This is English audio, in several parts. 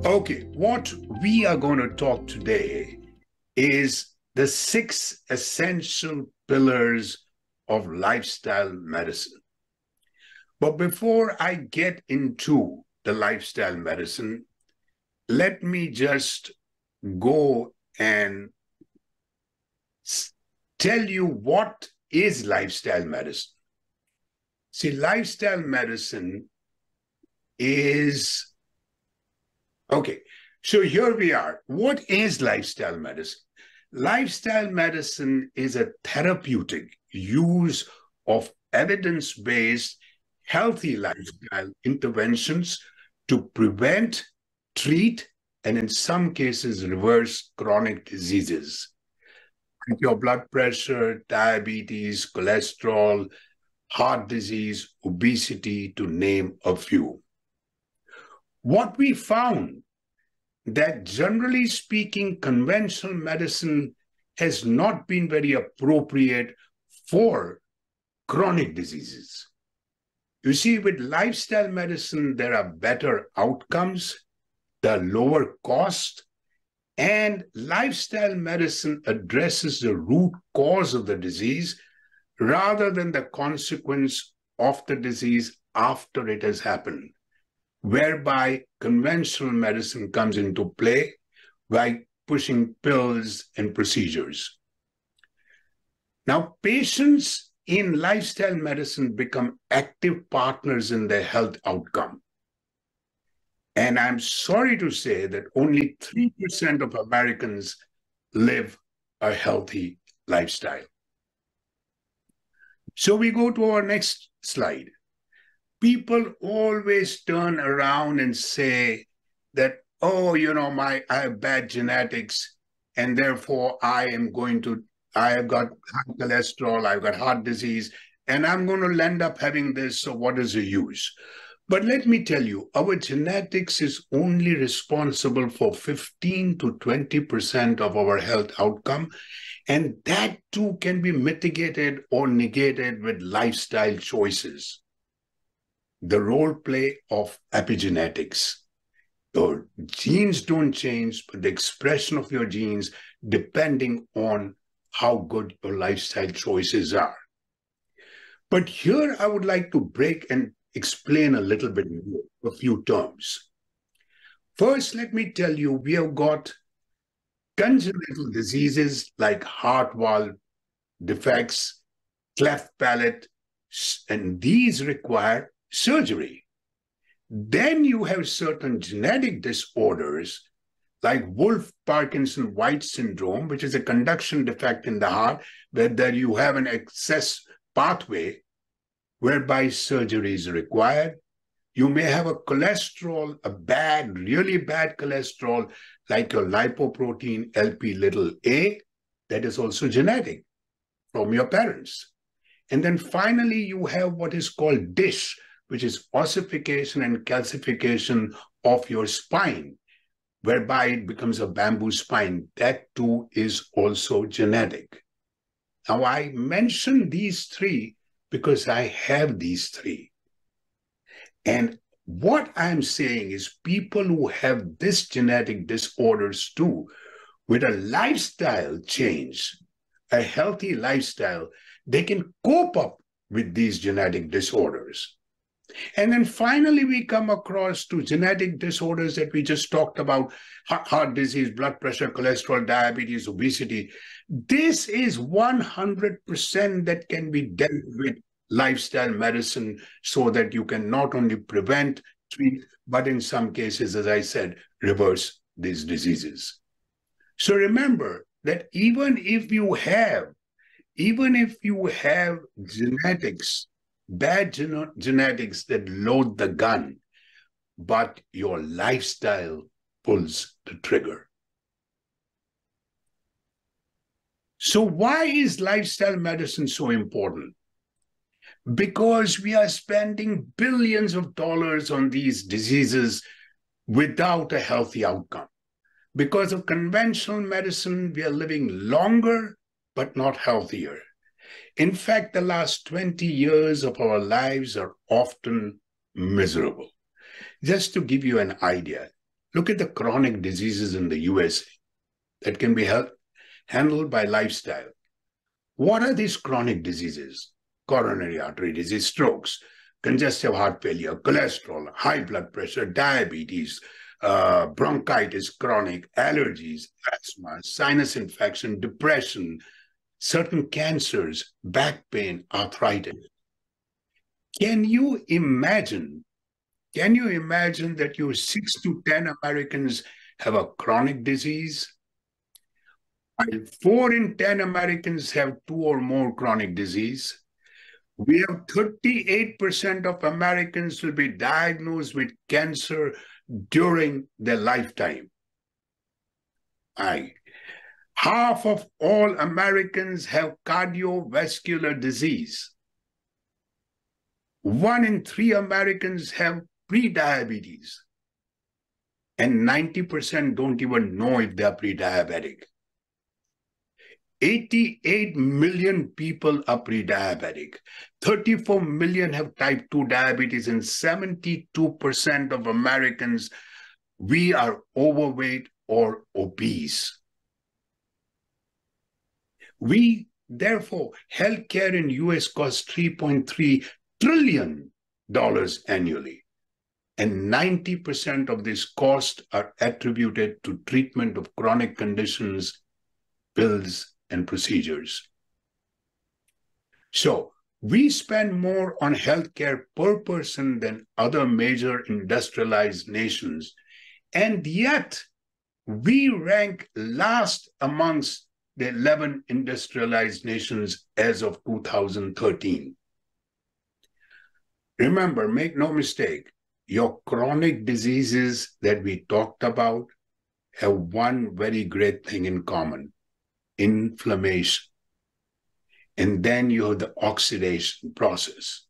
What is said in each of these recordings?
Okay, what we are going to talk today is the 6 essential pillars of lifestyle medicine. But before I get into the lifestyle medicine, let me just go and tell you what is lifestyle medicine. See, lifestyle medicine is, okay, so here we are. What is lifestyle medicine? Lifestyle medicine is a therapeutic use of evidence-based healthy lifestyle interventions to prevent, treat, and in some cases reverse chronic diseases like your blood pressure, diabetes, cholesterol, heart disease, obesity, to name a few. What we found that generally speaking, conventional medicine has not been very appropriate for chronic diseases. You see, with lifestyle medicine, there are better outcomes, the lower cost, and lifestyle medicine addresses the root cause of the disease rather than the consequence of the disease after it has happened, whereby conventional medicine comes into play by pushing pills and procedures. Now, patients in lifestyle medicine become active partners in their health outcome. And I'm sorry to say that only 3% of Americans live a healthy lifestyle. So we go to our next slide. People always turn around and say that, oh, you know, I have bad genetics, and therefore I have got high cholesterol, I've got heart disease, and I'm going to end up having this, so what is the use? But let me tell you, our genetics is only responsible for 15 to 20% of our health outcome, and that too can be mitigated or negated with lifestyle choices. The role play of epigenetics. Your genes don't change, but the expression of your genes depending on how good your lifestyle choices are. But here I would like to break and explain a little bit more, a few terms. First, let me tell you, we have got congenital diseases like heart valve defects, cleft palate, and these require surgery. Then you have certain genetic disorders like Wolff-Parkinson-White syndrome, which is a conduction defect in the heart, where there you have an excess pathway whereby surgery is required. You may have a cholesterol, a bad, really bad cholesterol, like your lipoprotein Lp(a), that is also genetic from your parents. And then finally, you have what is called DISH, which is ossification and calcification of your spine, whereby it becomes a bamboo spine. That too is also genetic. Now, I mention these three because I have these three. And what I'm saying is people who have this genetic disorders too, with a lifestyle change, a healthy lifestyle, they can cope up with these genetic disorders. And then finally, we come across to genetic disorders that we just talked about, heart disease, blood pressure, cholesterol, diabetes, obesity. This is 100% that can be dealt with lifestyle medicine so that you can not only prevent, treat, but in some cases, as I said, reverse these diseases. So remember that even if you have genetics, bad genetics that load the gun, but your lifestyle pulls the trigger. So why is lifestyle medicine so important? Because we are spending billions of dollars on these diseases without a healthy outcome. Because of conventional medicine, we are living longer, but not healthier. In fact, the last 20 years of our lives are often miserable. Just to give you an idea, Look at the chronic diseases in the USA that can be handled by lifestyle. What are these chronic diseases? Coronary artery disease, strokes, congestive heart failure, cholesterol, high blood pressure, diabetes, bronchitis, chronic allergies, asthma, sinus infection, depression, certain cancers, back pain, arthritis. Can you imagine? Can you imagine that you 6 to 10 Americans have a chronic disease? 4 in 10 Americans have 2 or more chronic disease. We have 38% of Americans will be diagnosed with cancer during their lifetime. Half of all Americans have cardiovascular disease. 1 in 3 Americans have prediabetes. And 90% don't even know if they're pre-diabetic. 88 million people are pre-diabetic. 34 million have type 2 diabetes, and 72% of Americans, we are overweight or obese. Therefore, healthcare in US costs $3.3 trillion annually. And 90% of this cost are attributed to treatment of chronic conditions, pills, and procedures. So we spend more on healthcare per person than other major industrialized nations, and yet we rank last amongst the 11 industrialized nations as of 2013. Remember, make no mistake, your chronic diseases that we talked about have one very great thing in common: inflammation. And then you have the oxidation process.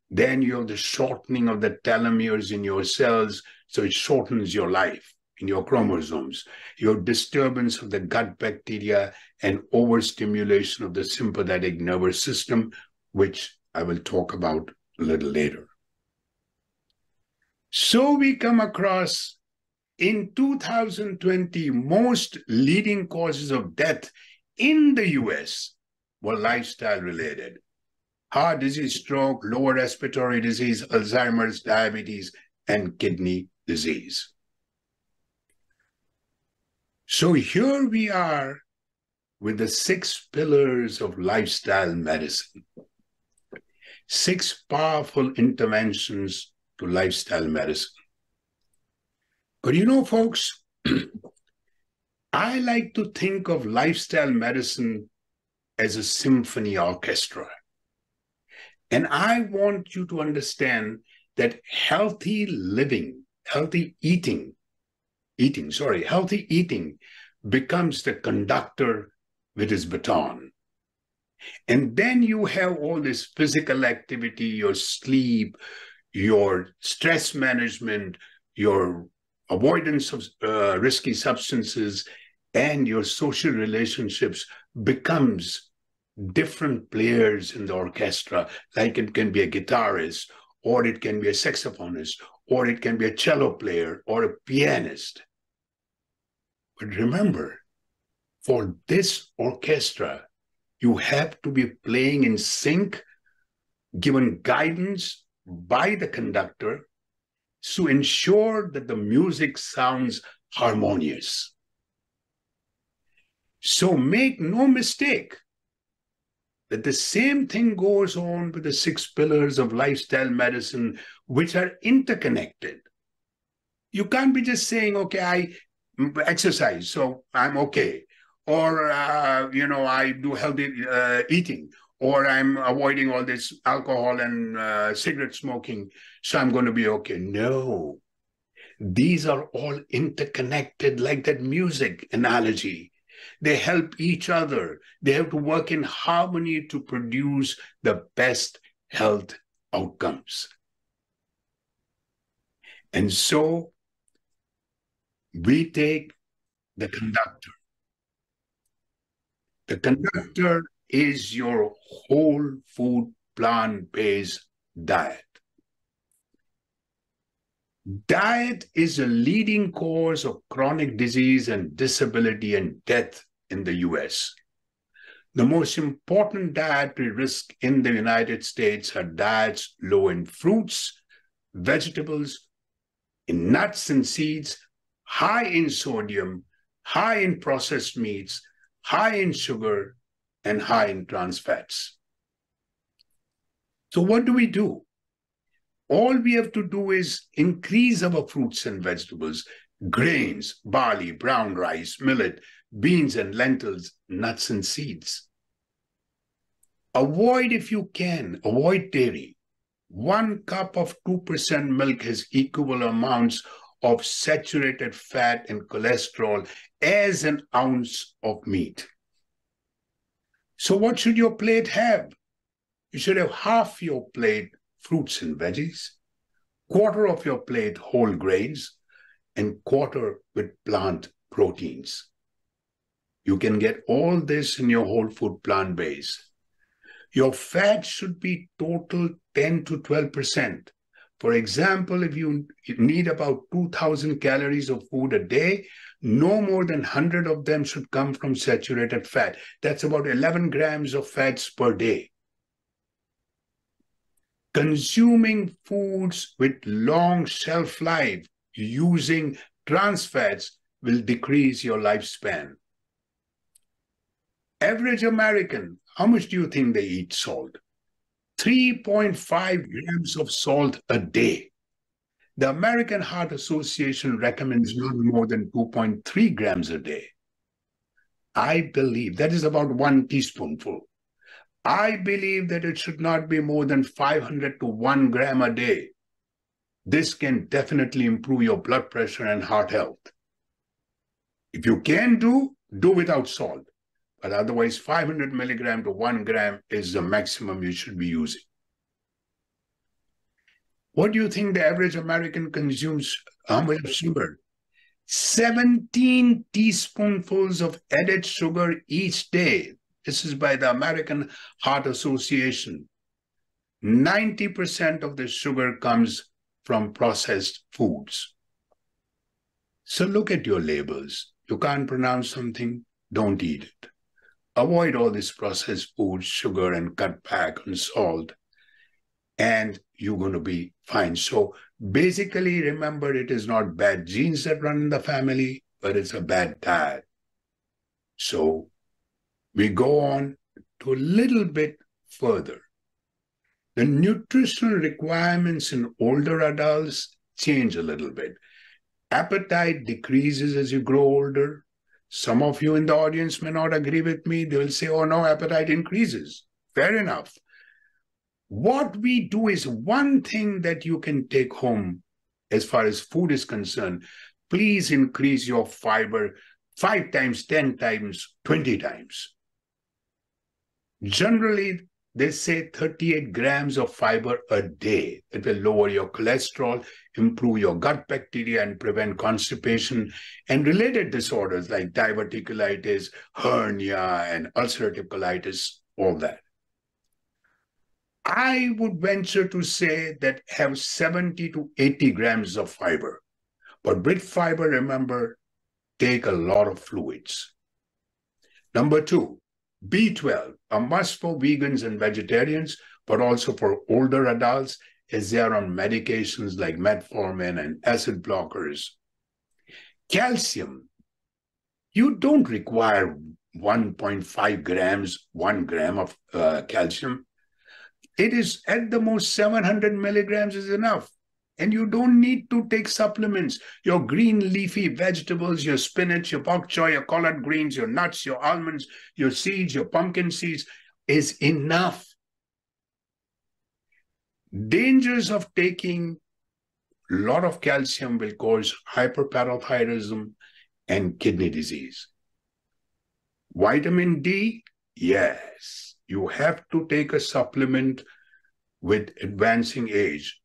Then you have the shortening of the telomeres in your cells, so it shortens your life in your chromosomes. You have disturbance of the gut bacteria and overstimulation of the sympathetic nervous system, which I will talk about a little later. So we come across, in 2020, most leading causes of death in the US were lifestyle-related: heart disease, stroke, lower respiratory disease, Alzheimer's, diabetes, and kidney disease. So here we are with the 6 pillars of lifestyle medicine. 6 powerful interventions to lifestyle medicine. But you know, folks, I like to think of lifestyle medicine as a symphony orchestra. And I want you to understand that healthy eating becomes the conductor with his baton. And then you have all this physical activity, your sleep, your stress management, your avoidance of risky substances, and your social relationships becomes different players in the orchestra. Like it can be a guitarist, or it can be a saxophonist, or it can be a cello player or a pianist. But remember, for this orchestra, you have to be playing in sync, given guidance by the conductor to ensure that the music sounds harmonious. So make no mistake that the same thing goes on with the 6 pillars of lifestyle medicine, which are interconnected. You can't be just saying, okay, I exercise, so I'm okay. Or, I do healthy eating, or I'm avoiding all this alcohol and cigarette smoking, so I'm going to be okay. No, these are all interconnected, like that music analogy. They help each other. They have to work in harmony to produce the best health outcomes. And so we take the conductor. The conductor is your whole food, plant-based diet. Diet is a leading cause of chronic disease and disability and death in the US. The most important dietary risk in the United States are diets low in fruits, vegetables, in nuts and seeds, high in sodium, high in processed meats, high in sugar, and high in trans fats. So what do? All we have to do is increase our fruits and vegetables, grains, barley, brown rice, millet, beans and lentils, nuts and seeds. Avoid, if you can, avoid dairy. 1 cup of 2% milk has equal amounts of saturated fat and cholesterol as an ounce of meat. So what should your plate have? You should have half your plate fruits and veggies, quarter of your plate whole grains, and quarter with plant proteins. You can get all this in your whole food plant-based. Your fat should be total 10 to 12%. For example, if you need about 2,000 calories of food a day, no more than 100 of them should come from saturated fat. That's about 11 grams of fats per day. Consuming foods with long shelf life using trans fats will decrease your lifespan. Average American, how much do you think they eat salt? 3.5 grams of salt a day. The American Heart Association recommends not more than 2.3 grams a day. I believe that is about 1 teaspoonful. I believe that it should not be more than 500 to 1 gram a day. This can definitely improve your blood pressure and heart health. If you can do without salt. But otherwise, 500 milligram to 1 gram is the maximum you should be using. What do you think the average American consumes? How much sugar? 17 teaspoonfuls of added sugar each day. This is by the American Heart Association. 90% of the sugar comes from processed foods. So look at your labels. You can't pronounce something, don't eat it. Avoid all this processed food, sugar, and cut back on salt, and you're going to be fine. So basically, remember, it is not bad genes that run in the family, but it's a bad diet. So we go on to a little bit further. The nutritional requirements in older adults change a little bit. Appetite decreases as you grow older. Some of you in the audience may not agree with me. They will say, oh no, appetite increases. Fair enough. What we do is one thing that you can take home as far as food is concerned. Please increase your fiber 5 times, 10 times, 20 times. Generally, they say 38 grams of fiber a day. It will lower your cholesterol, improve your gut bacteria, and prevent constipation and related disorders like diverticulitis, hernia, and ulcerative colitis, all that. I would venture to say that have 70 to 80 grams of fiber. But with fiber, remember, take a lot of fluids. Number 2, B12, a must for vegans and vegetarians, but also for older adults as they are on medications like metformin and acid blockers. Calcium, you don't require 1.5 grams, 1 gram of calcium. It is at the most 700 milligrams is enough. And you don't need to take supplements. Your green leafy vegetables, your spinach, your bok choy, your collard greens, your nuts, your almonds, your seeds, your pumpkin seeds is enough. Dangers of taking a lot of calcium will cause hyperparathyroidism and kidney disease. Vitamin D, yes, you have to take a supplement with advancing age,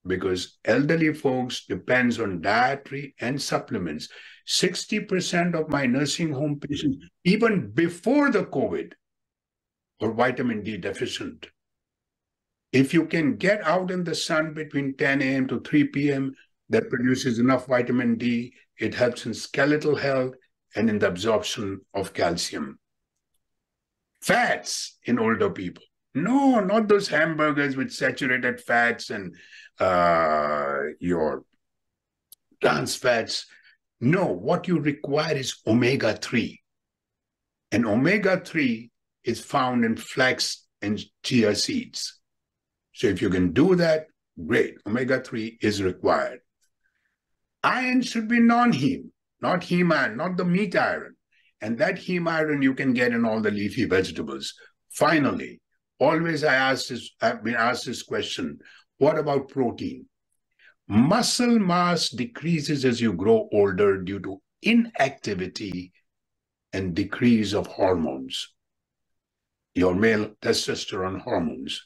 because elderly folks depends on dietary and supplements. 60% of my nursing home patients, even before the COVID, were vitamin D deficient. If you can get out in the sun between 10 a.m. to 3 p.m., that produces enough vitamin D. It helps in skeletal health and in the absorption of calcium. Fats in older people. No, not those hamburgers with saturated fats and your trans fats. No, what you require is omega-3. And omega-3 is found in flax and chia seeds. So if you can do that, great. Omega-3 is required. Iron should be non-heme, not heme iron, not the meat iron. And that heme iron you can get in all the leafy vegetables. Finally, always I've been asked this question, what about protein? Muscle mass decreases as you grow older due to inactivity and decrease of hormones, your male testosterone hormones.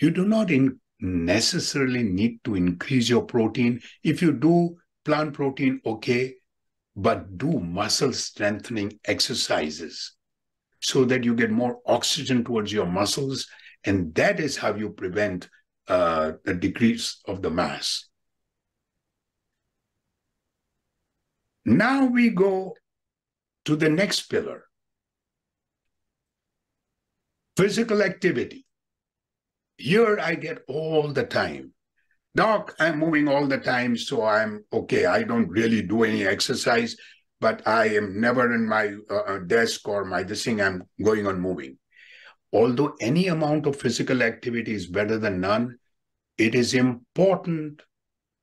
You do not necessarily need to increase your protein. If you do plant protein, okay, but do muscle strengthening exercises so that you get more oxygen towards your muscles, and that is how you prevent the decrease of the mass. Now we go to the next pillar, physical activity. Here I get all the time, Doc, I'm moving all the time, so I'm okay. I don't really do any exercise, but I am never in my desk or my this thing. I'm going on moving. Although any amount of physical activity is better than none, it is important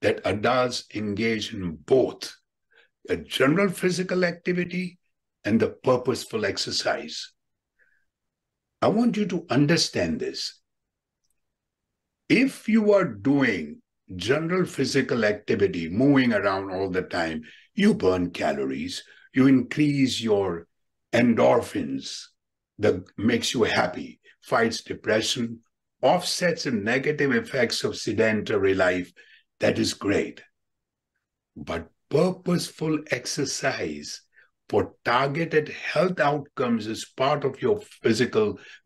that adults engage in both a general physical activity and the purposeful exercise. I want you to understand this. If you are doing general physical activity, moving around all the time, you burn calories, you increase your endorphins that makes you happy, fights depression, offsets the negative effects of sedentary life. That is great. But purposeful exercise for targeted health outcomes is part of your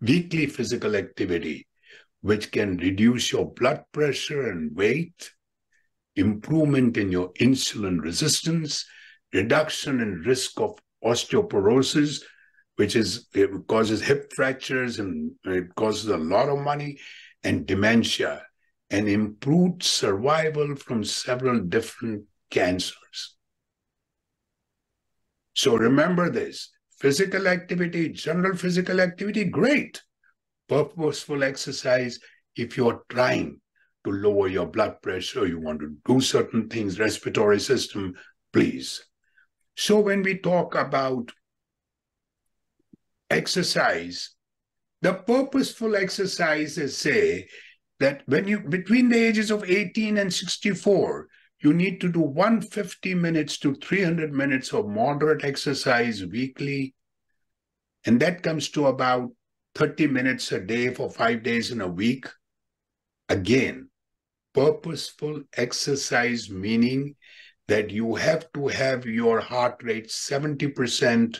weekly physical activity, which can reduce your blood pressure and weight, improvement in your insulin resistance, reduction in risk of osteoporosis, which causes hip fractures and it causes a lot of money, and dementia, and improved survival from several different cancers. So remember this, physical activity, general physical activity, great. Purposeful exercise, if you're trying to lower your blood pressure, you want to do certain things, respiratory system, please. So when we talk about exercise, the purposeful exercises say that when you, between the ages of 18 and 64, you need to do 150 minutes to 300 minutes of moderate exercise weekly. And that comes to about 30 minutes a day for 5 days in a week. Again, purposeful exercise meaning that you have to have your heart rate 70%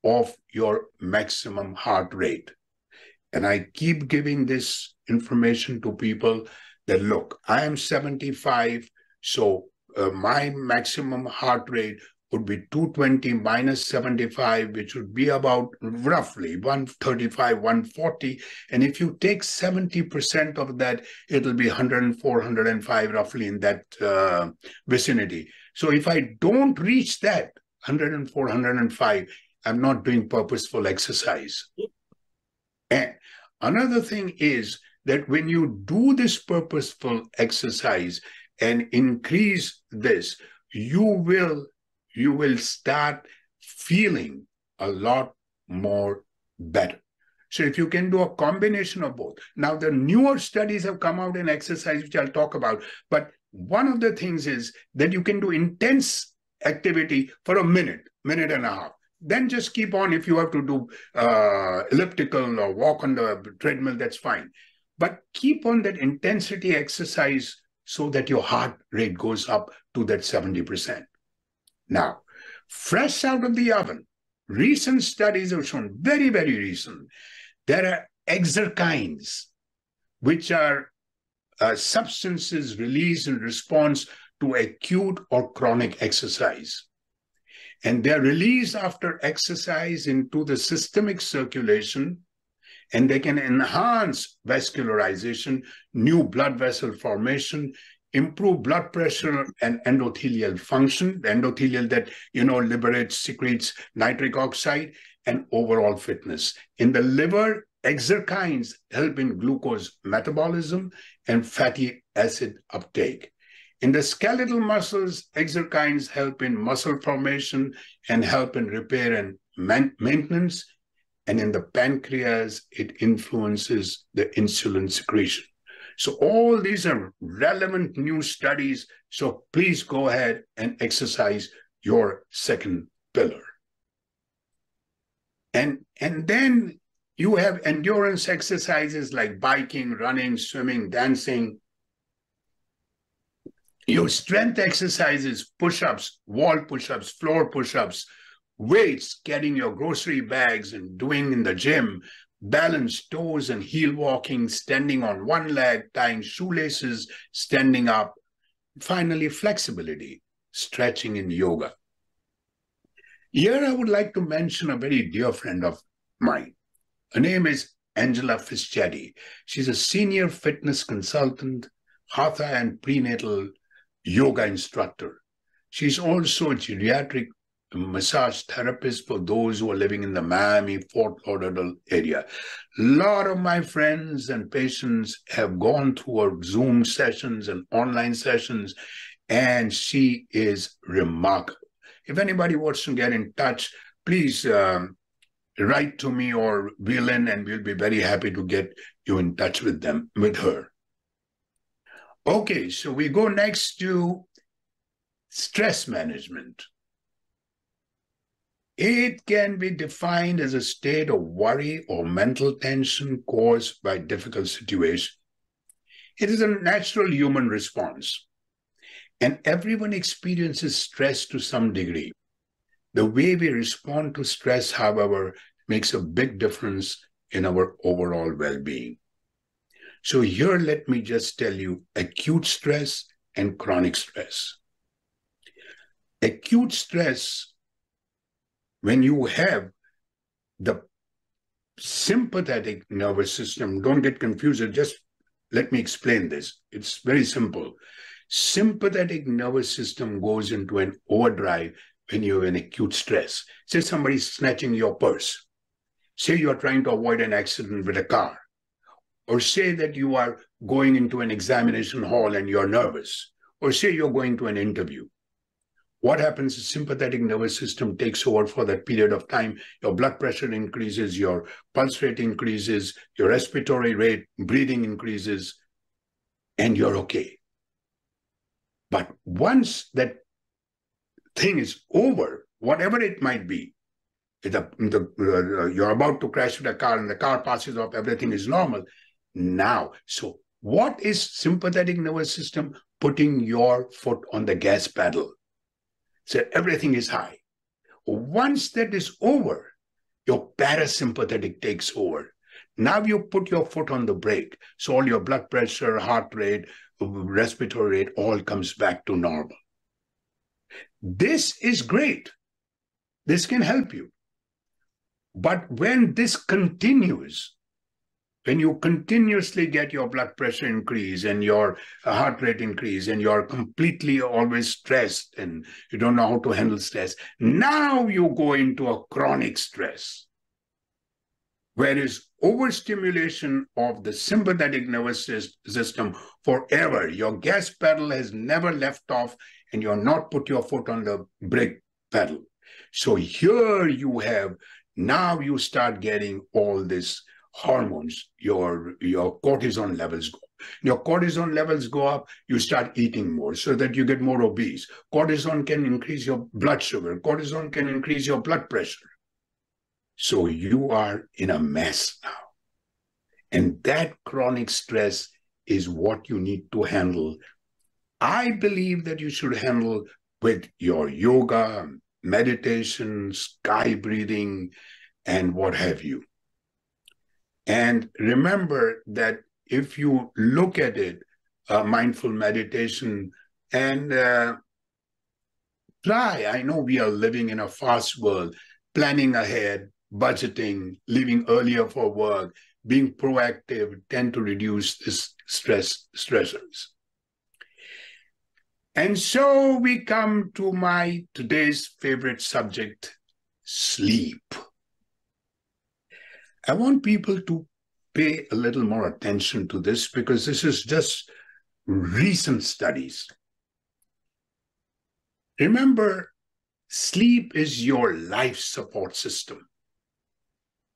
of your maximum heart rate. And I keep giving this information to people that, look, I am 75, so my maximum heart rate would be 220 minus 75, which would be about roughly 135, 140. And if you take 70% of that, it'll be 104, 105, roughly in that vicinity. So if I don't reach that 104, 105, I'm not doing purposeful exercise. And another thing is that when you do this purposeful exercise and increase this, you will start feeling a lot more better. So if you can do a combination of both. Now, the newer studies have come out in exercise, which I'll talk about. But one of the things is that you can do intense activity for a minute, minute and a half. Then just keep on. If you have to do elliptical or walk on the treadmill, that's fine. But keep on that intensity exercise so that your heart rate goes up to that 70%. Now, fresh out of the oven, recent studies have shown, very, very recent, there are exerkines, which are substances released in response to acute or chronic exercise. And they're released after exercise into the systemic circulation, and they can enhance vascularization, new blood vessel formation, improve blood pressure and endothelial function, the endothelial that, liberates, secretes nitric oxide, and overall fitness. In the liver, exerkines help in glucose metabolism and fatty acid uptake. In the skeletal muscles, exerkines help in muscle formation and help in repair and maintenance. And in the pancreas, it influences the insulin secretion. So all these are relevant new studies. So please go ahead and exercise your second pillar. And then you have endurance exercises like biking, running, swimming, dancing. Your strength exercises, push-ups, wall push-ups, floor push-ups, weights, carrying your grocery bags and doing in the gym, balance, toes and heel walking, standing on one leg, tying shoelaces, standing up. Finally, flexibility, stretching in yoga. Here I would like to mention a very dear friend of mine. Her name is Angela Fischetti. She's a senior fitness consultant, hatha and prenatal yoga instructor. She's also a geriatric massage therapist for those who are living in the Miami, Fort Lauderdale area. A lot of my friends and patients have gone through her Zoom sessions and online sessions, and she is remarkable. If anybody wants to get in touch, please write to me or wheel in, and we'll be very happy to get you in touch with her. Okay, so we go next to stress management. It can be defined as a state of worry or mental tension caused by difficult situation. It is a natural human response, and everyone experiences stress to some degree. The way we respond to stress, however, makes a big difference in our overall well-being. So here, let me just tell you acute stress and chronic stress. Acute stress, when you have the sympathetic nervous system, don't get confused, just let me explain this. It's very simple. Sympathetic nervous system goes into an overdrive when you have an acute stress. Say somebody's snatching your purse. Say you're trying to avoid an accident with a car. Or say that you are going into an examination hall and you're nervous. Or say you're going to an interview. What happens is sympathetic nervous system takes over for that period of time. Your blood pressure increases, your pulse rate increases, your respiratory rate, breathing increases, and you're okay. But once that thing is over, whatever it might be, you're about to crash with a car and the car passes off, everything is normal. Now, so what is sympathetic nervous system? Putting your foot on the gas pedal. So everything is high. Once that is over, your parasympathetic takes over. Now you put your foot on the brake. So all your blood pressure, heart rate, respiratory rate, all comes back to normal. This is great. This can help you. But when this continues, when you continuously get your blood pressure increase and your heart rate increase and you're completely always stressed and you don't know how to handle stress, now you go into a chronic stress. Whereas overstimulation of the sympathetic nervous system forever, your gas pedal has never left off and you're not put your foot on the brake pedal. So here you have, now you start getting all this hormones, your cortisone levels go. Your cortisone levels go up, you start eating more so that you get more obese. Cortisone can increase your blood sugar. Cortisone can increase your blood pressure. So you are in a mess now. And that chronic stress is what you need to handle. I believe that you should handle with your yoga, meditation, sky breathing, and what have you. And remember that if you look at it, mindful meditation And I know we are living in a fast world, planning ahead, budgeting, leaving earlier for work, being proactive tend to reduce this stressors. And so we come to my today's favorite subject, sleep. I want people to pay a little more attention to this because this is just recent studies. Remember, sleep is your life support system.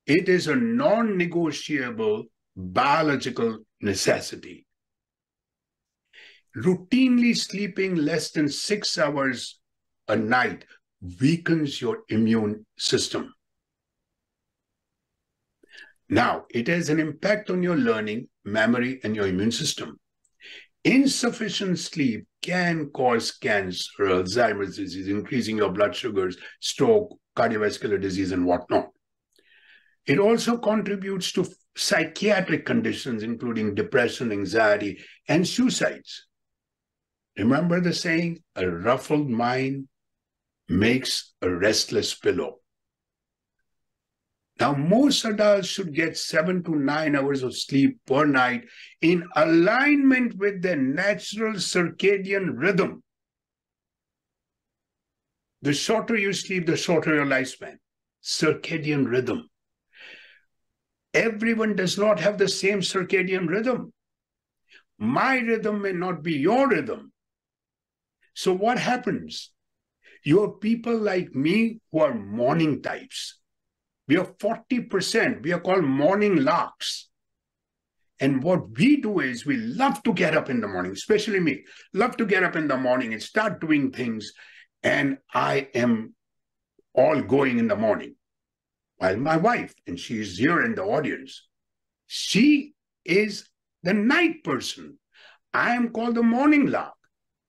It is a non-negotiable biological necessity. Routinely sleeping less than 6 hours a night weakens your immune system. Now, it has an impact on your learning, memory, and your immune system. Insufficient sleep can cause cancer, Alzheimer's disease, increasing your blood sugars, stroke, cardiovascular disease, and whatnot. It also contributes to psychiatric conditions, including depression, anxiety, and suicides. Remember the saying, a ruffled mind makes a restless pillow. Now, most adults should get 7 to 9 hours of sleep per night in alignment with their natural circadian rhythm. The shorter you sleep, the shorter your lifespan. Circadian rhythm. Everyone does not have the same circadian rhythm. My rhythm may not be your rhythm. So what happens? You have people like me who are morning types. We are 40%. We are called morning larks. And what we do is we love to get up in the morning, especially me, love to get up in the morning and start doing things. And I am all going in the morning. While my wife, and she is here in the audience, she is the night person. I am called the morning lark.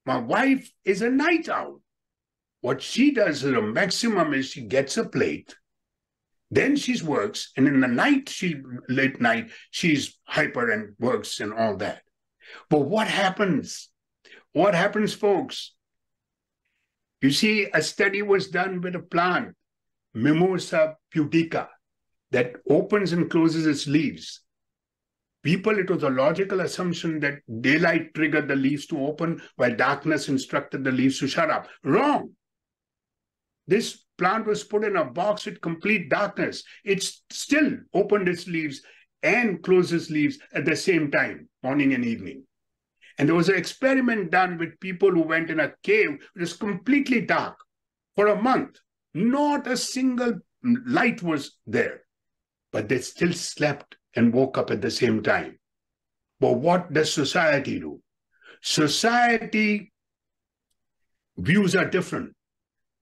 My wife is a night owl. What she does is a maximum is she gets up late, then she works, and in the night, late night, she's hyper and works and all that. But what happens? What happens, folks? You see, a study was done with a plant, Mimosa pudica, that opens and closes its leaves. People, it was a logical assumption that daylight triggered the leaves to open while darkness instructed the leaves to shut up. Wrong. This plant was put in a box with complete darkness. It still opened its leaves and closed its leaves at the same time, morning and evening. And there was an experiment done with people who went in a cave. It was completely dark for a month. Not a single light was there, but they still slept and woke up at the same time. But what does society do? Society views are different.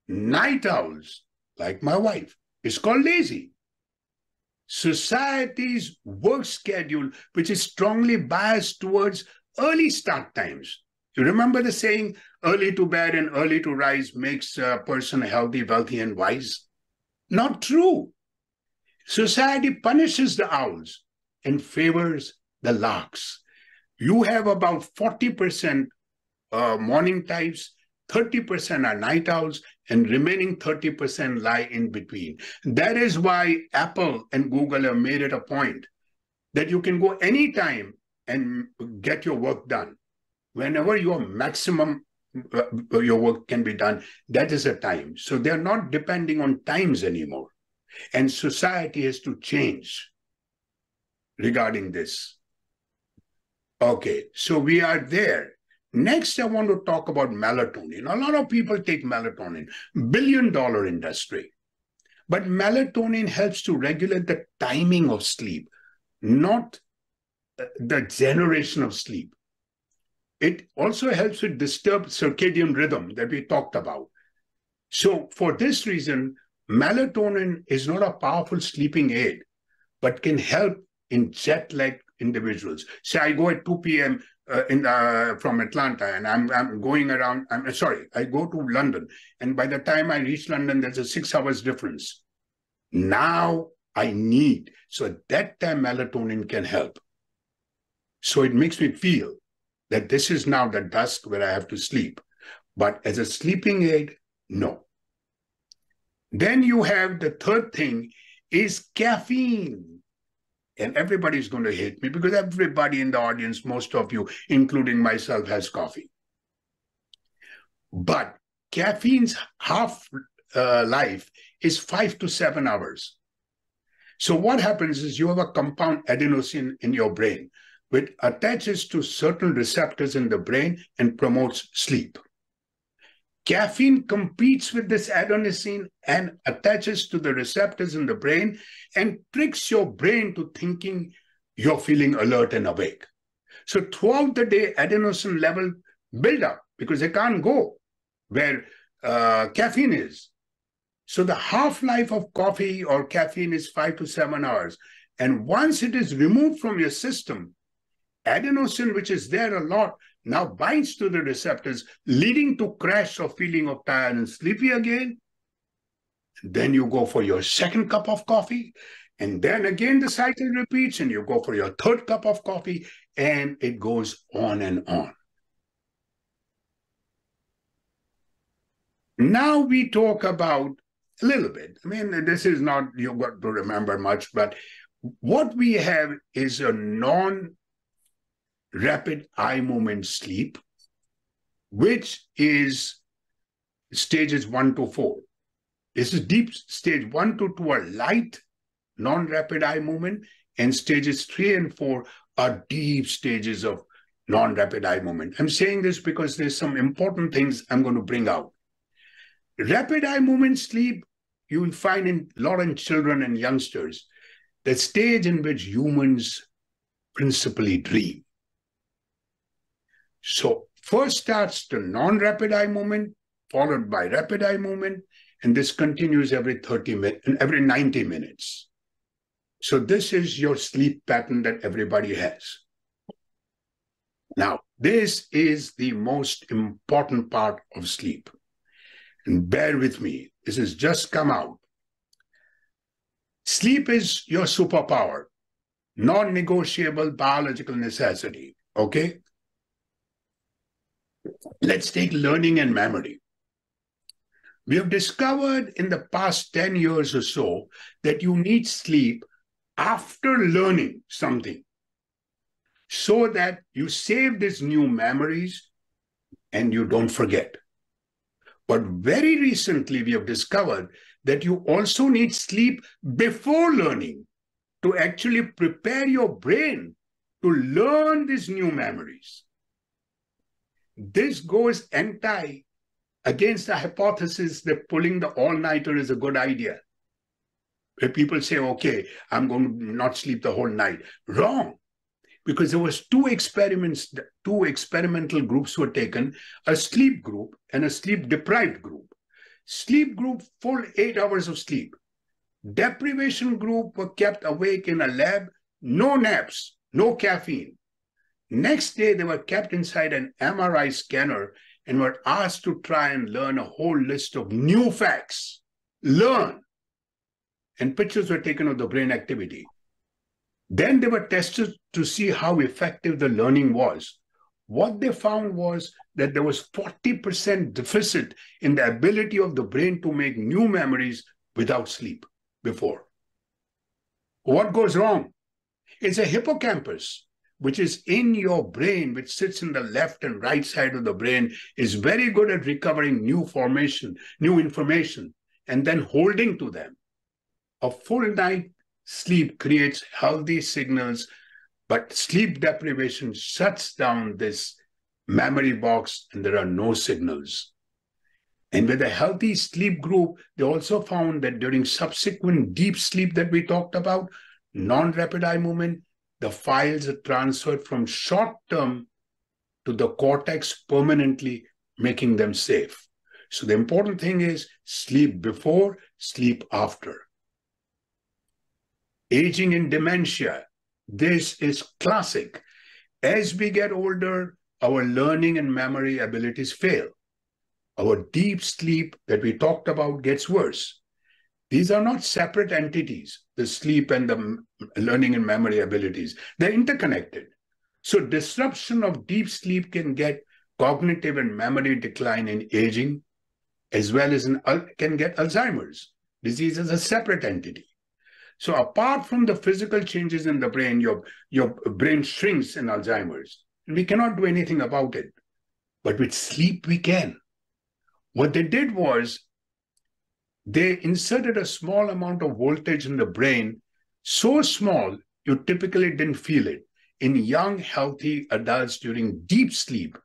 Night owls, like my wife, is called lazy. Society's work schedule, which is strongly biased towards early start times. You remember the saying, early to bed and early to rise makes a person healthy, wealthy, and wise? Not true. Society punishes the owls and favors the larks. You have about 40% morning types, 30% are night owls, and remaining 30% lie in between. That is why Apple and Google have made it a point that you can go anytime and get your work done. Whenever your maximum, your work can be done, that is a time. So they're not depending on times anymore. And society has to change regarding this. Okay, so we are there. Next, I want to talk about melatonin. A lot of people take melatonin, billion-dollar industry. But melatonin helps to regulate the timing of sleep, not the generation of sleep. It also helps with disturbed circadian rhythm that we talked about. So for this reason, melatonin is not a powerful sleeping aid, but can help in jet-lagged individuals. Say I go at 2 p.m. From Atlanta, and I'm going around. I go to London, and by the time I reach London, there's a 6 hours difference. Now I need, so at that time melatonin can help. So it makes me feel that this is now the dusk where I have to sleep. But as a sleeping aid, no. Then you have the third thing is caffeine. And everybody's going to hate me because everybody in the audience, most of you, including myself, has coffee. But caffeine's half-life is 5 to 7 hours. So what happens is you have a compound adenosine in your brain, which attaches to certain receptors in the brain and promotes sleep. Caffeine competes with this adenosine and attaches to the receptors in the brain and tricks your brain to thinking you're feeling alert and awake. So throughout the day, adenosine level build up because they can't go where caffeine is. So the half-life of coffee or caffeine is 5 to 7 hours. And once it is removed from your system, adenosine, which is there a lot, now binds to the receptors, leading to crash or feeling of tired and sleepy again. Then you go for your second cup of coffee, and then again the cycle repeats, and you go for your third cup of coffee, and it goes on and on. Now we talk about a little bit. I mean, this is not, you've got to remember much, but what we have is a non-rapid eye movement sleep, which is stages 1 to 4. This is deep stage 1 to 2 are light, non-rapid eye movement, and stages 3 and 4 are deep stages of non-rapid eye movement. I'm saying this because there's some important things I'm going to bring out. Rapid eye movement sleep, you will find in a lot in children and youngsters, the stage in which humans principally dream. So first starts the non-rapid eye movement, followed by rapid eye movement, and this continues every 90 minutes. So this is your sleep pattern that everybody has. Now, this is the most important part of sleep. And bear with me, this has just come out. Sleep is your superpower, non-negotiable biological necessity, okay? Let's take learning and memory. We have discovered in the past 10 years or so that you need sleep after learning something so that you save these new memories and you don't forget. But very recently, we have discovered that you also need sleep before learning to actually prepare your brain to learn these new memories. This goes against the hypothesis that pulling the all-nighter is a good idea. Where people say, okay, I'm going to not sleep the whole night. Wrong. Because there was two experimental groups were taken, a sleep group and a sleep-deprived group. Sleep group, full 8 hours of sleep. Deprivation group were kept awake in a lab, no naps, no caffeine. Next day, they were kept inside an MRI scanner and were asked to try and learn a whole list of new facts. Learn. And pictures were taken of the brain activity. Then they were tested to see how effective the learning was. What they found was that there was 40% deficit in the ability of the brain to make new memories without sleep before. What goes wrong? It's a hippocampus, which is in your brain, which sits in the left and right side of the brain, is very good at recovering new information, and then holding to them. A full night sleep creates healthy signals, but sleep deprivation shuts down this memory box and there are no signals. And with a healthy sleep group, they also found that during subsequent deep sleep that we talked about, non-rapid eye movement, the files are transferred from short-term to the cortex permanently, making them safe. So the important thing is sleep before, sleep after. Aging in dementia, this is classic. As we get older, our learning and memory abilities fail. Our deep sleep that we talked about gets worse. These are not separate entities, the sleep and the learning and memory abilities. They're interconnected. So disruption of deep sleep can get cognitive and memory decline in aging, as well as can get Alzheimer's disease as a separate entity. So apart from the physical changes in the brain, your brain shrinks in Alzheimer's. We cannot do anything about it. But with sleep, we can. What they did was they inserted a small amount of voltage in the brain, so small you typically didn't feel it, in young, healthy adults during deep sleep.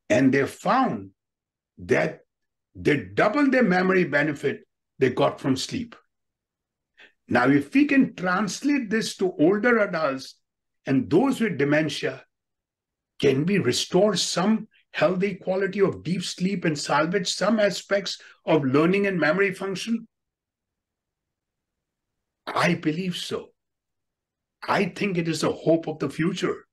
And they found that they doubled their memory benefit they got from sleep. Now, if we can translate this to older adults and those with dementia, can we restore some healthy quality of deep sleep and salvage some aspects of learning and memory function? I believe so. I think it is the hope of the future.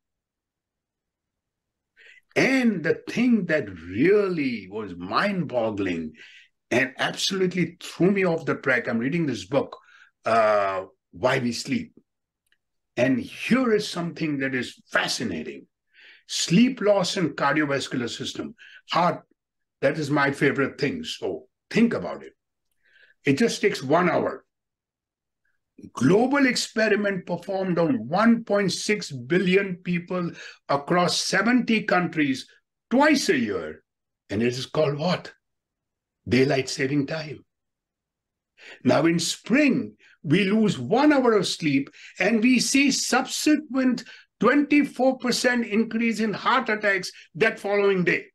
And the thing that really was mind-boggling and absolutely threw me off the track, I'm reading this book, Why We Sleep. And here is something that is fascinating. Sleep loss and cardiovascular system. Heart, that is my favorite thing. So think about it. It just takes 1 hour. Global experiment performed on 1.6 billion people across 70 countries twice a year. And it is called what? Daylight saving time. Now in spring, we lose 1 hour of sleep and we see subsequent 24% increase in heart attacks that following day.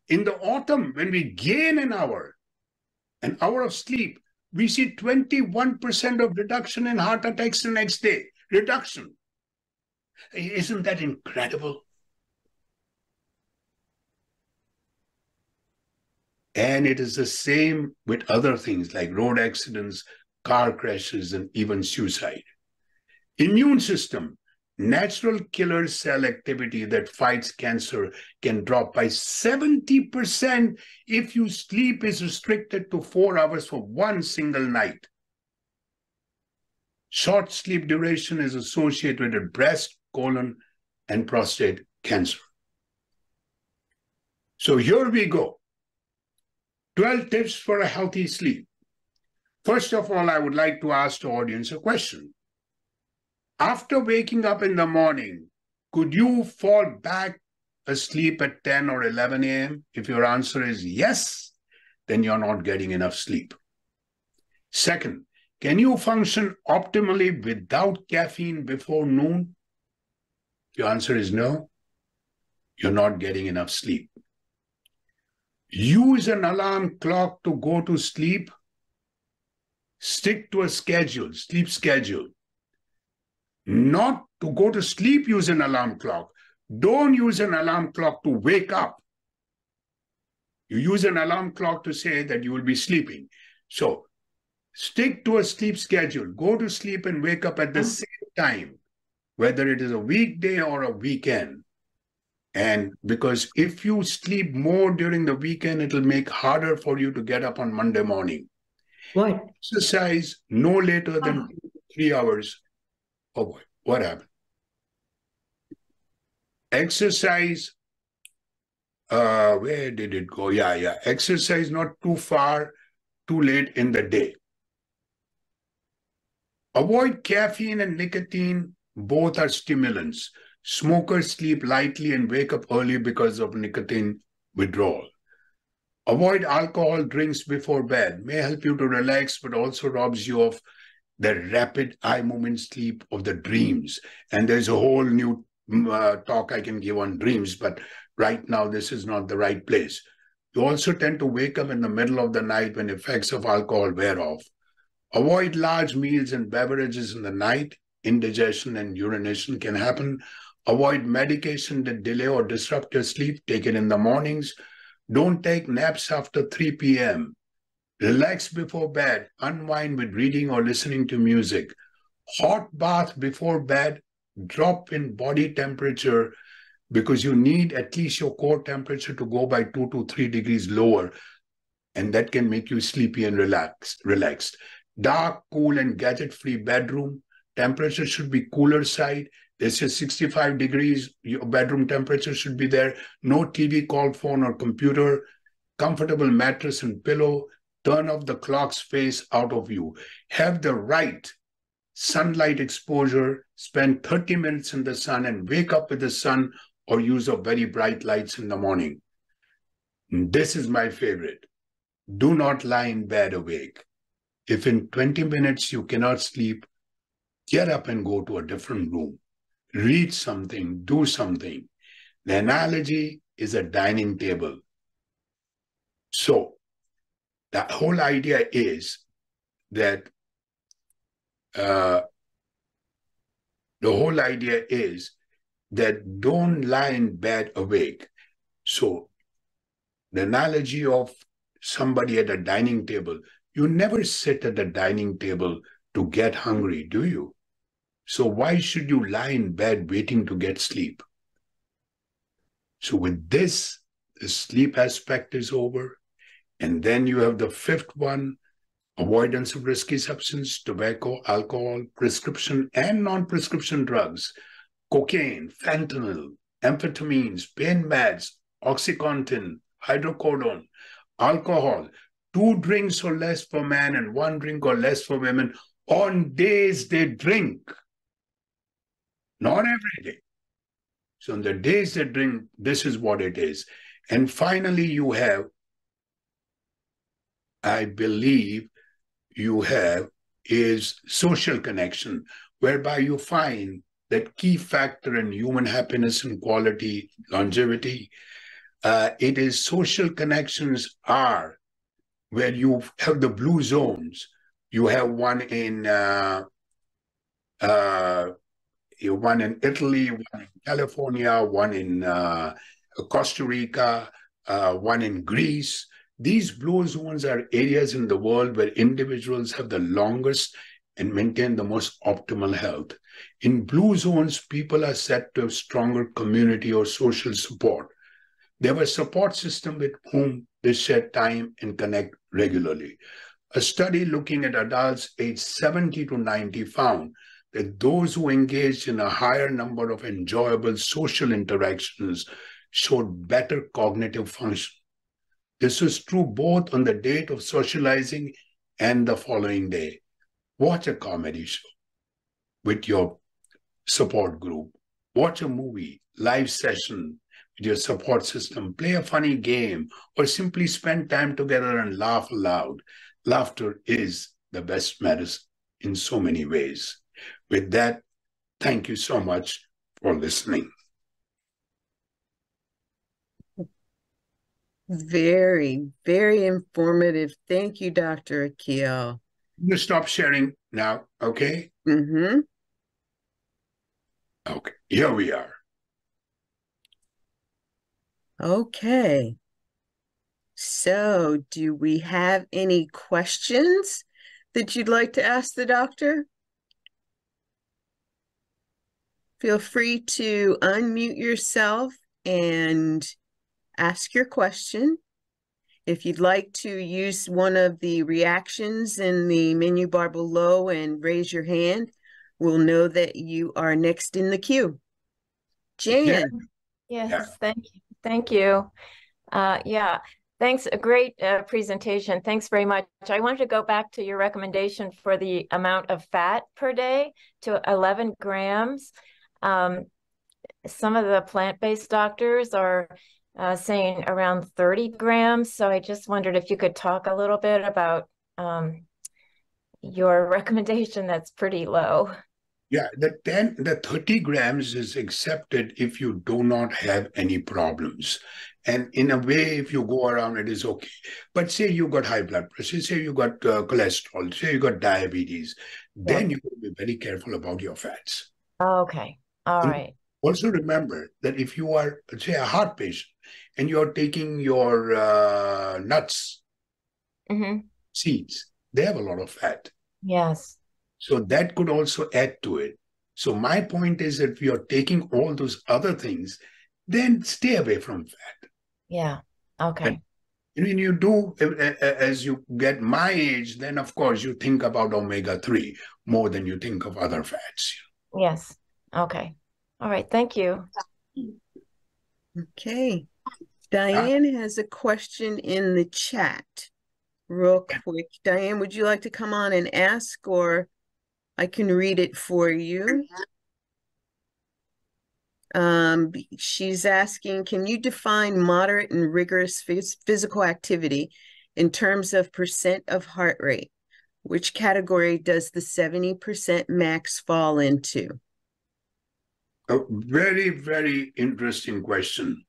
In the autumn, when we gain an hour of sleep, we see 21% of reduction in heart attacks the next day. Reduction. Isn't that incredible? And it is the same with other things like road accidents, car crashes, and even suicide. Immune system, natural killer cell activity that fights cancer can drop by 70% if your sleep is restricted to 4 hours for one single night. Short sleep duration is associated with breast, colon, and prostate cancer. So here we go. 12 tips for a healthy sleep. First of all, I would like to ask the audience a question. After waking up in the morning, could you fall back asleep at 10 or 11 a.m.? If your answer is yes, then you're not getting enough sleep. Second, can you function optimally without caffeine before noon? If your answer is no, you're not getting enough sleep. Use an alarm clock to go to sleep. Stick to a schedule, sleep schedule. Not to go to sleep, use an alarm clock. Don't use an alarm clock to wake up. You use an alarm clock to say that you will be sleeping. So stick to a sleep schedule. Go to sleep and wake up at the same time, whether it is a weekday or a weekend. And because if you sleep more during the weekend, it will make harder for you to get up on Monday morning. What? Exercise no later than 3 hours. Oh boy, what happened? Exercise, where did it go? Yeah. Exercise not too far, too late in the day. Avoid caffeine and nicotine. Both are stimulants. Smokers sleep lightly and wake up early because of nicotine withdrawal. Avoid alcohol drinks before bed. May help you to relax, but also robs you of the rapid eye movement sleep of the dreams. And there's a whole new talk I can give on dreams, but right now this is not the right place. You also tend to wake up in the middle of the night when effects of alcohol wear off. Avoid large meals and beverages in the night. Indigestion and urination can happen. Avoid medication that delay or disrupt your sleep. Take it in the mornings. Don't take naps after 3 p.m. Relax before bed. Unwind with reading or listening to music. Hot bath before bed. Drop in body temperature because you need at least your core temperature to go by 2 to 3 degrees lower. And that can make you sleepy and relaxed. Dark, cool, and gadget-free bedroom. Temperature should be cooler side. This is 65 degrees. Your bedroom temperature should be there. No TV, call, phone, or computer. Comfortable mattress and pillow. Turn off the clock's face out of you. Have the right sunlight exposure. Spend 30 minutes in the sun and wake up with the sun or use of very bright lights in the morning. This is my favorite. Do not lie in bed awake. If in 20 minutes you cannot sleep, get up and go to a different room. Read something, do something. The analogy is a dining table. So the whole idea is that don't lie in bed awake. So the analogy of somebody at a dining table, you never sit at the dining table to get hungry, do you? So why should you lie in bed waiting to get sleep? So with this, the sleep aspect is over. And then you have the fifth one, avoidance of risky substance, tobacco, alcohol, prescription and non-prescription drugs, cocaine, fentanyl, amphetamines, pain meds, OxyContin, hydrocodone, alcohol, 2 drinks or less for men and 1 drink or less for women on days they drink. Not every day. So on the days they drink, this is what it is. And finally, you have, I believe, is social connection, whereby you find that key factor in human happiness and quality, longevity. It is social connections are where you have the blue zones. You have one in Italy, one in California, one in Costa Rica, one in Greece. These blue zones are areas in the world where individuals have the longest and maintain the most optimal health. In blue zones, people are said to have stronger community or social support. They have a support system with whom they share time and connect regularly. A study looking at adults aged 70 to 90 found that those who engaged in a higher number of enjoyable social interactions showed better cognitive function. This was true both on the date of socializing and the following day. Watch a comedy show with your support group. Watch a movie, live session with your support system. Play a funny game or simply spend time together and laugh aloud. Laughter is the best medicine in so many ways. With that, thank you so much for listening. Very, very informative. Thank you, Dr. Akil. You stop sharing now, okay? Mm-hmm. Okay, here we are. Okay. So, do we have any questions that you'd like to ask the doctor? Feel free to unmute yourself and ask your question. If you'd like to use one of the reactions in the menu bar below and raise your hand, we'll know that you are next in the queue. Jan. Yes, yeah. Thank you. Yeah, thanks. A great presentation. Thanks very much. I wanted to go back to your recommendation for the amount of fat per day to 11 grams. Some of the plant-based doctors are saying around 30 grams. So I just wondered if you could talk a little bit about your recommendation that's pretty low. Yeah, the 30 grams is accepted if you do not have any problems. And in a way, if you go around, it is okay. But say you got high blood pressure, say you got cholesterol, say you got diabetes, then you will be very careful about your fats. Okay, all right. Also remember that if you are, say, a heart patient and you're taking your nuts, seeds, they have a lot of fat. Yes. So that could also add to it. So my point is that if you're taking all those other things, then stay away from fat. Yeah. Okay. And when you do, as you get my age, then of course you think about omega-3 more than you think of other fats. Yes. Okay. All right, thank you. Okay. Diane has a question in the chat. Real quick. Diane, would you like to come on and ask, or I can read it for you? She's asking, can you define moderate and rigorous physical activity in terms of percent of heart rate? Which category does the 70% max fall into? A very, very interesting question.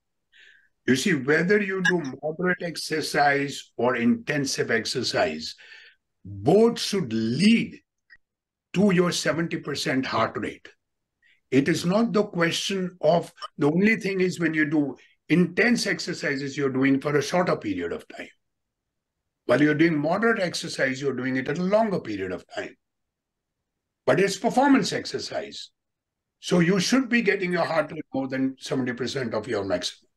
You see, whether you do moderate exercise or intensive exercise, both should lead to your 70% heart rate. It is not the question of, the only thing is when you do intense exercises, you're doing for a shorter period of time. While you're doing moderate exercise, you're doing it at a longer period of time. But it's performance exercise. So you should be getting your heart rate more than 70% of your maximum.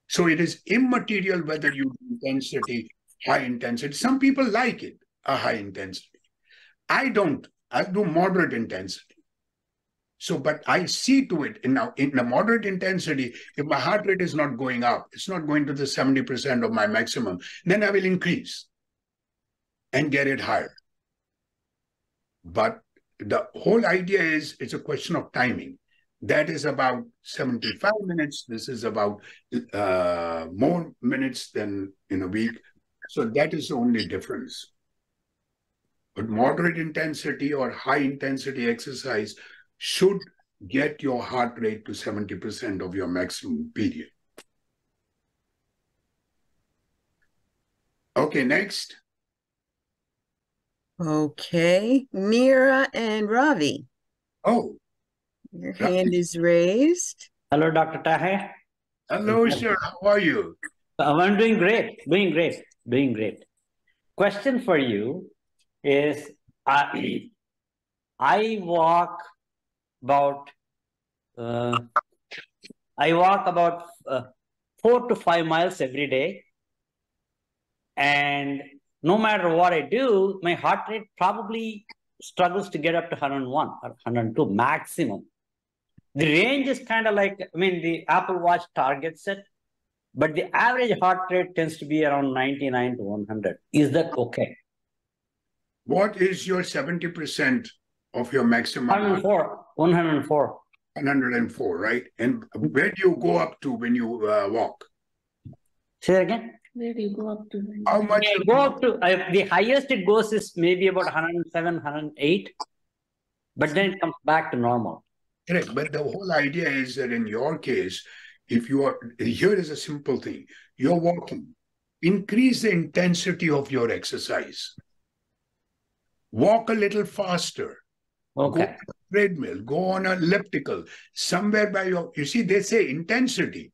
So it is immaterial whether you do intensity, high intensity. Some people like it, a high intensity. I don't. I do moderate intensity. So, but I see to it in a moderate intensity, if my heart rate is not going up, it's not going to the 70% of my maximum, then I will increase and get it higher. But the whole idea is it's a question of timing. That is about 75 minutes. This is about more minutes than in a week. So that is the only difference. But moderate intensity or high intensity exercise should get your heart rate to 70% of your maximum period. Okay, next. Okay, Mira and Ravi. Oh. Your hand is raised. Hello, Dr. Taher. Hello, sir. How are you? I'm doing great, doing great. Question for you is, I walk about 4 to 5 miles every day, and no matter what I do, my heart rate probably struggles to get up to 101 or 102 maximum. The range is kind of like, I mean, the Apple Watch targets it, but the average heart rate tends to be around 99 to 100. Is that okay? What is your 70% of your maximum? 104. 104. 104, right? And where do you go up to when you walk? Say that again? Where do you go up to? How much? I go up to, the highest it goes is maybe about 107, 108, but then it comes back to normal. Correct. But the whole idea is that in your case, if you are, here is a simple thing. You're walking. Increase the intensity of your exercise. Walk a little faster. Okay. Go on a treadmill. Go on an elliptical. Somewhere by your, you see, they say intensity.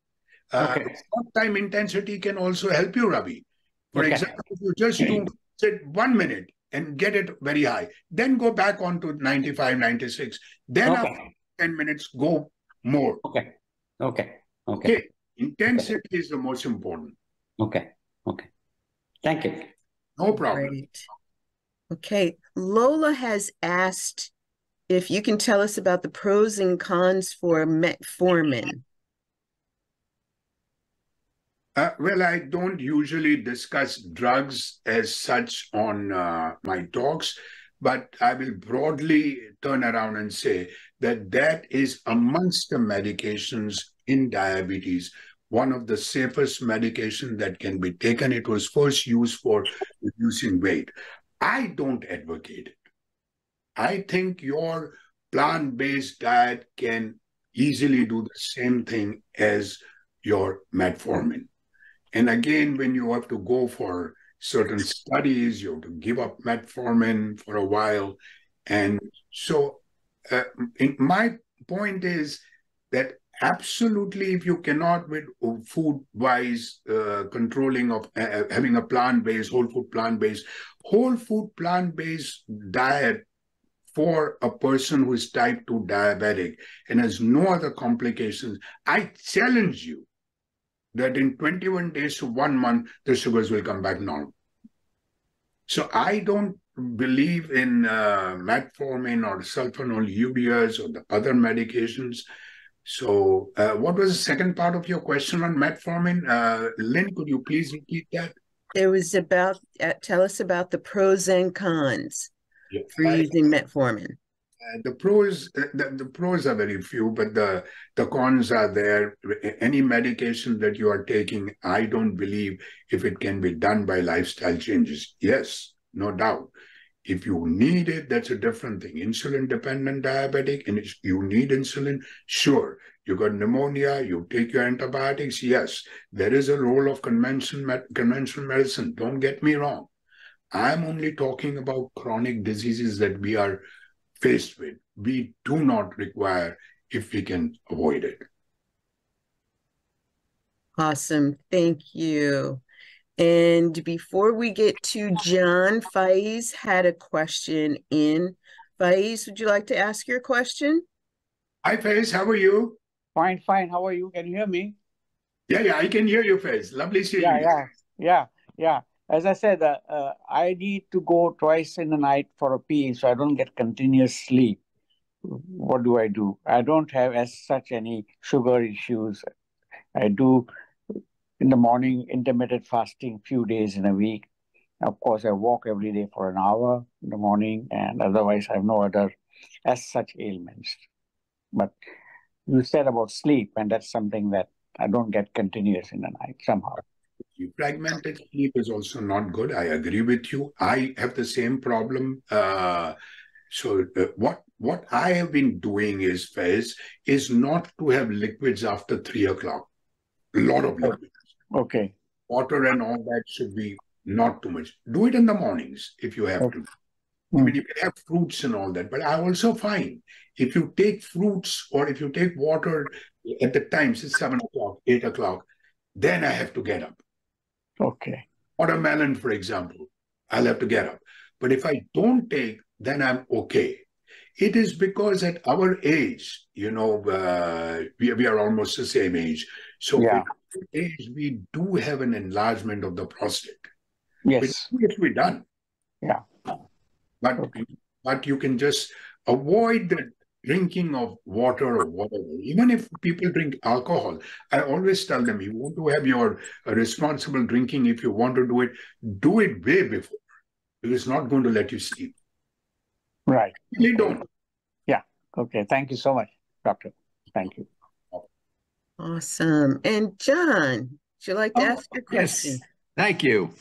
Okay. Time intensity can also help you, Ravi. For Okay. example, if you just do sit 1 minute and get it very high, then go back on to 95, 96. Then Okay. after 10 minutes, go more. Okay. Okay. Okay. Intensity is the most important. Okay. Okay. Thank you. No problem. Great. Okay, Lola has asked if you can tell us about the pros and cons for metformin. Well, I don't usually discuss drugs as such on my talks, but I will broadly turn around and say that that is amongst the medications in diabetes, one of the safest medications that can be taken. It was first used for reducing weight. I don't advocate it. I think your plant-based diet can easily do the same thing as your metformin. And again, when you have to go for certain studies, you have to give up metformin for a while. And so my point is that absolutely, if you cannot with food-wise controlling of having a plant-based, whole food plant-based diet for a person who is type 2 diabetic and has no other complications, I challenge you that in 21 days to 1 month, the sugars will come back normal. So I don't believe in metformin or sulfonylureas or the other medications. So what was the second part of your question on metformin? Lynn, could you please repeat that? It was about, tell us about the pros and cons Yeah. for using metformin. The pros are very few, but the cons are there. Any medication that you are taking, I don't believe if it can be done by lifestyle changes. Yes, no doubt. If you need it, that's a different thing. Insulin-dependent diabetic, and if you need insulin, sure. You got pneumonia, you take your antibiotics, yes. There is a role of conventional medicine, don't get me wrong. I'm only talking about chronic diseases that we are faced with. We do not require if we can avoid it. Awesome. Thank you. And before we get to John, Faiz had a question in. Faiz, would you like to ask your question? Hi, Faiz. How are you? Fine, fine. How are you? Can you hear me? Yeah, I can hear you, Faiz. Lovely seeing you. Yeah. As I said, I need to go twice in the night for a pee, so I don't get continuous sleep. What do? I don't have as such any sugar issues. I do in the morning intermittent fasting few days in a week. Of course, I walk every day for an hour in the morning, and otherwise I have no other as such ailments. But you said about sleep, and that's something that I don't get continuous in the night somehow. Fragmented sleep is also not good. I agree with you. I have the same problem. What I have been doing is, Faiz, is not to have liquids after 3 o'clock. A lot of liquids. Okay. Water and all that should be not too much. Do it in the mornings if you have to. I mean, you can have fruits and all that, but I also find if you take fruits or if you take water at the times, it's 7 o'clock, 8 o'clock, then I have to get up. Okay. Watermelon, for example, I'll have to get up. But if I don't take, then I'm okay. It is because at our age, we are almost the same age. So at our age, we do have an enlargement of the prostate. Yes. Which needs to be done. Yeah. But you can just avoid the drinking of water or whatever. Even if people drink alcohol, I always tell them, you want to have your responsible drinking, if you want to do it way before. It's not going to let you sleep. Right. Really don't. Yeah. Okay. Thank you so much, Doctor. Thank you. Awesome. And John, would you like to ask your question? Yes. Thank you.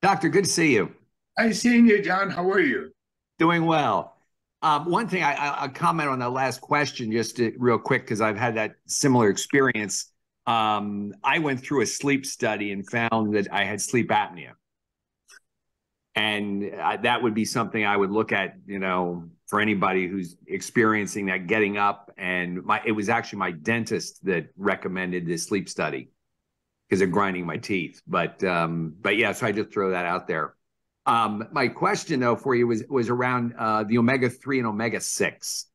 Doctor, good to see you. Nice seeing you, John. How are you? Doing well. One thing, I'll comment on that last question just real quick, because I've had that similar experience. I went through a sleep study and found that I had sleep apnea. And that would be something I would look at, for anybody who's experiencing that, getting up. And it was actually my dentist that recommended this sleep study because of grinding my teeth. But yeah, so I just throw that out there. My question though for you was around the omega-3 and omega-6,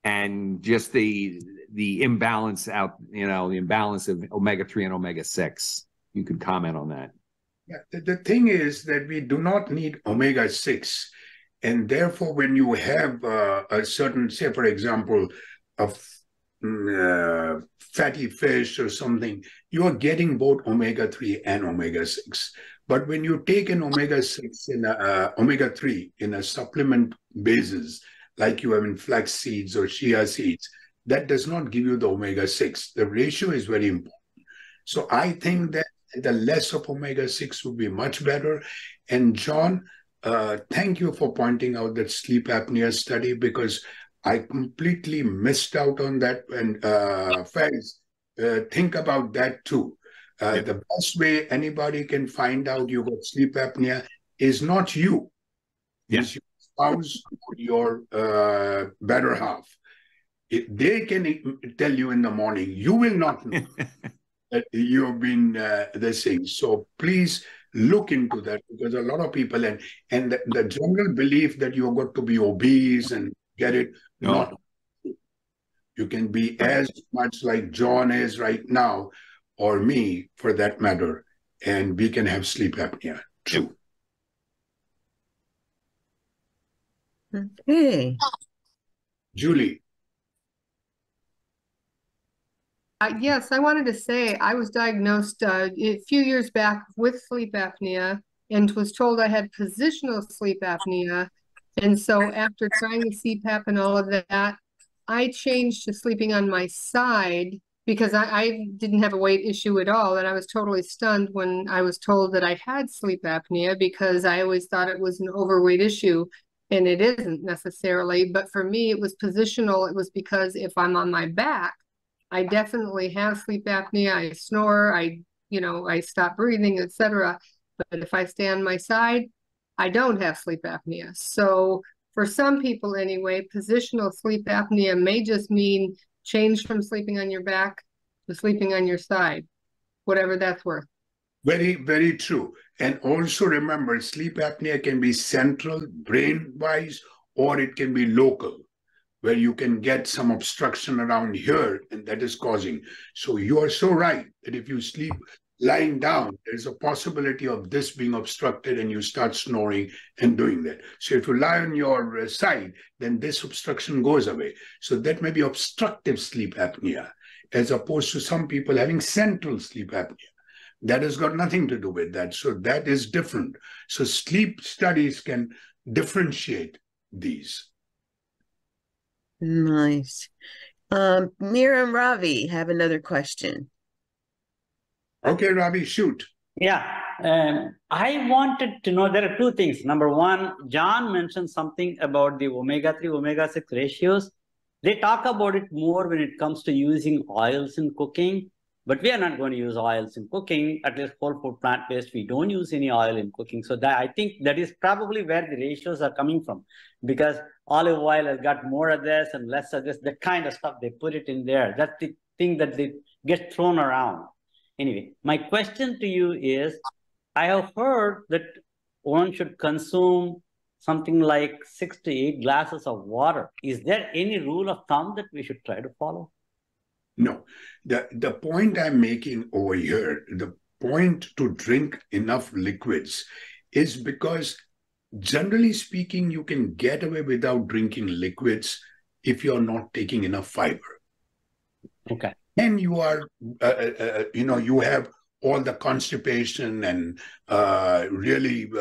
and just the imbalance the imbalance of omega-3 and omega-6. You could comment on that. Yeah, the thing is that we do not need omega-6, and therefore when you have a certain, say for example, fatty fish or something, you are getting both omega-3 and omega-6. But when you take an omega-6 in omega-3 in a supplement basis, like you have in flax seeds or chia seeds, that does not give you the omega-6. The ratio is very important. So I think that the less of omega-6 would be much better. And John, thank you for pointing out that sleep apnea study, because I completely missed out on that. And Faiz, think about that too. The best way anybody can find out you got sleep apnea is not you. It's your spouse or your better half. They can tell you in the morning. You will not know that you've been this thing. So please look into that, because a lot of people, and the general belief that you've got to be obese and get it, not. You can be as much like John is right now, or me for that matter, and we can have sleep apnea too. Okay. Julie. Yes, I wanted to say I was diagnosed a few years back with sleep apnea and was told I had positional sleep apnea. And so after trying the CPAP and all of that, I changed to sleeping on my side because I didn't have a weight issue at all. And I was totally stunned when I was told that I had sleep apnea because I always thought it was an overweight issue. And it isn't necessarily. But for me, it was positional. It was because if I'm on my back, I definitely have sleep apnea. I snore, I stop breathing, etc. But if I stay on my side, I don't have sleep apnea. So for some people anyway, positional sleep apnea may just mean change from sleeping on your back to sleeping on your side, whatever that's worth. Very, very true. And also remember, sleep apnea can be central, brain-wise, or it can be local, where you can get some obstruction around here, and that is causing. So you are so right that if you sleep lying down, there's a possibility of this being obstructed and you start snoring and doing that. So if you lie on your side, then this obstruction goes away. So that may be obstructive sleep apnea, as opposed to some people having central sleep apnea. That has got nothing to do with that. So that is different. So sleep studies can differentiate these. Nice. Mira and Ravi have another question. Okay, Ravi, shoot. Yeah, I wanted to know, there are two things. Number one, John mentioned something about the omega-3, omega-6 ratios. They talk about it more when it comes to using oils in cooking, but we are not going to use oils in cooking, at least whole food plant-based. We don't use any oil in cooking. So that, I think that is probably where the ratios are coming from, because olive oil has got more of this and less of this, the kind of stuff they put it in there. That's the thing that they get thrown around. Anyway, my question to you is, I have heard that one should consume something like 6 to 8 glasses of water. Is there any rule of thumb that we should try to follow? No. The point I'm making over here, the point to drink enough liquids is because, generally speaking, you can get away without drinking liquids if you're not taking enough fiber. Okay. And you are, you have all the constipation and really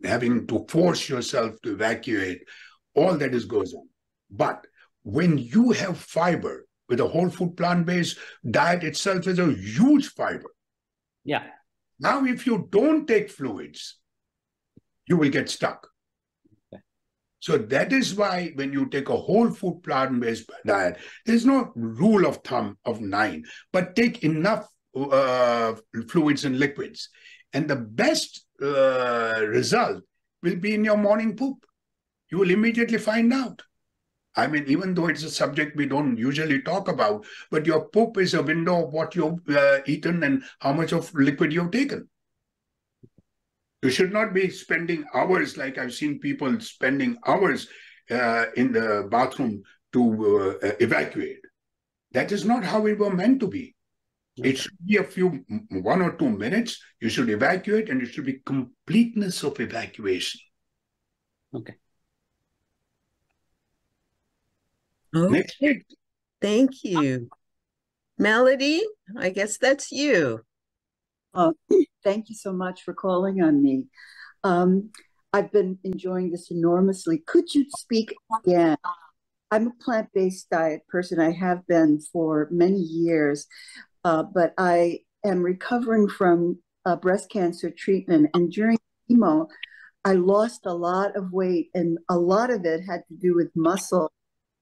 having to force yourself to evacuate, all that goes on. But when you have fiber, with a whole food plant-based diet itself is a huge fiber. Yeah. Now, if you don't take fluids, you will get stuck. So that is why when you take a whole food plant-based diet, there's no rule of thumb of 9, but take enough fluids and liquids. And the best result will be in your morning poop. You will immediately find out. I mean, even though it's a subject we don't usually talk about, but your poop is a window of what you've eaten and how much of liquid you've taken. You should not be spending hours, like I've seen people spending hours in the bathroom to evacuate. That is not how we were meant to be. Okay. It should be 1 or 2 minutes. You should evacuate, and it should be completeness of evacuation. Okay. Okay. Thank you. Melody, I guess that's you. Thank you so much for calling on me. I've been enjoying this enormously. Could you speak again? I'm a plant-based diet person. I have been for many years, but I am recovering from breast cancer treatment. And during chemo, I lost a lot of weight, and a lot of it had to do with muscle.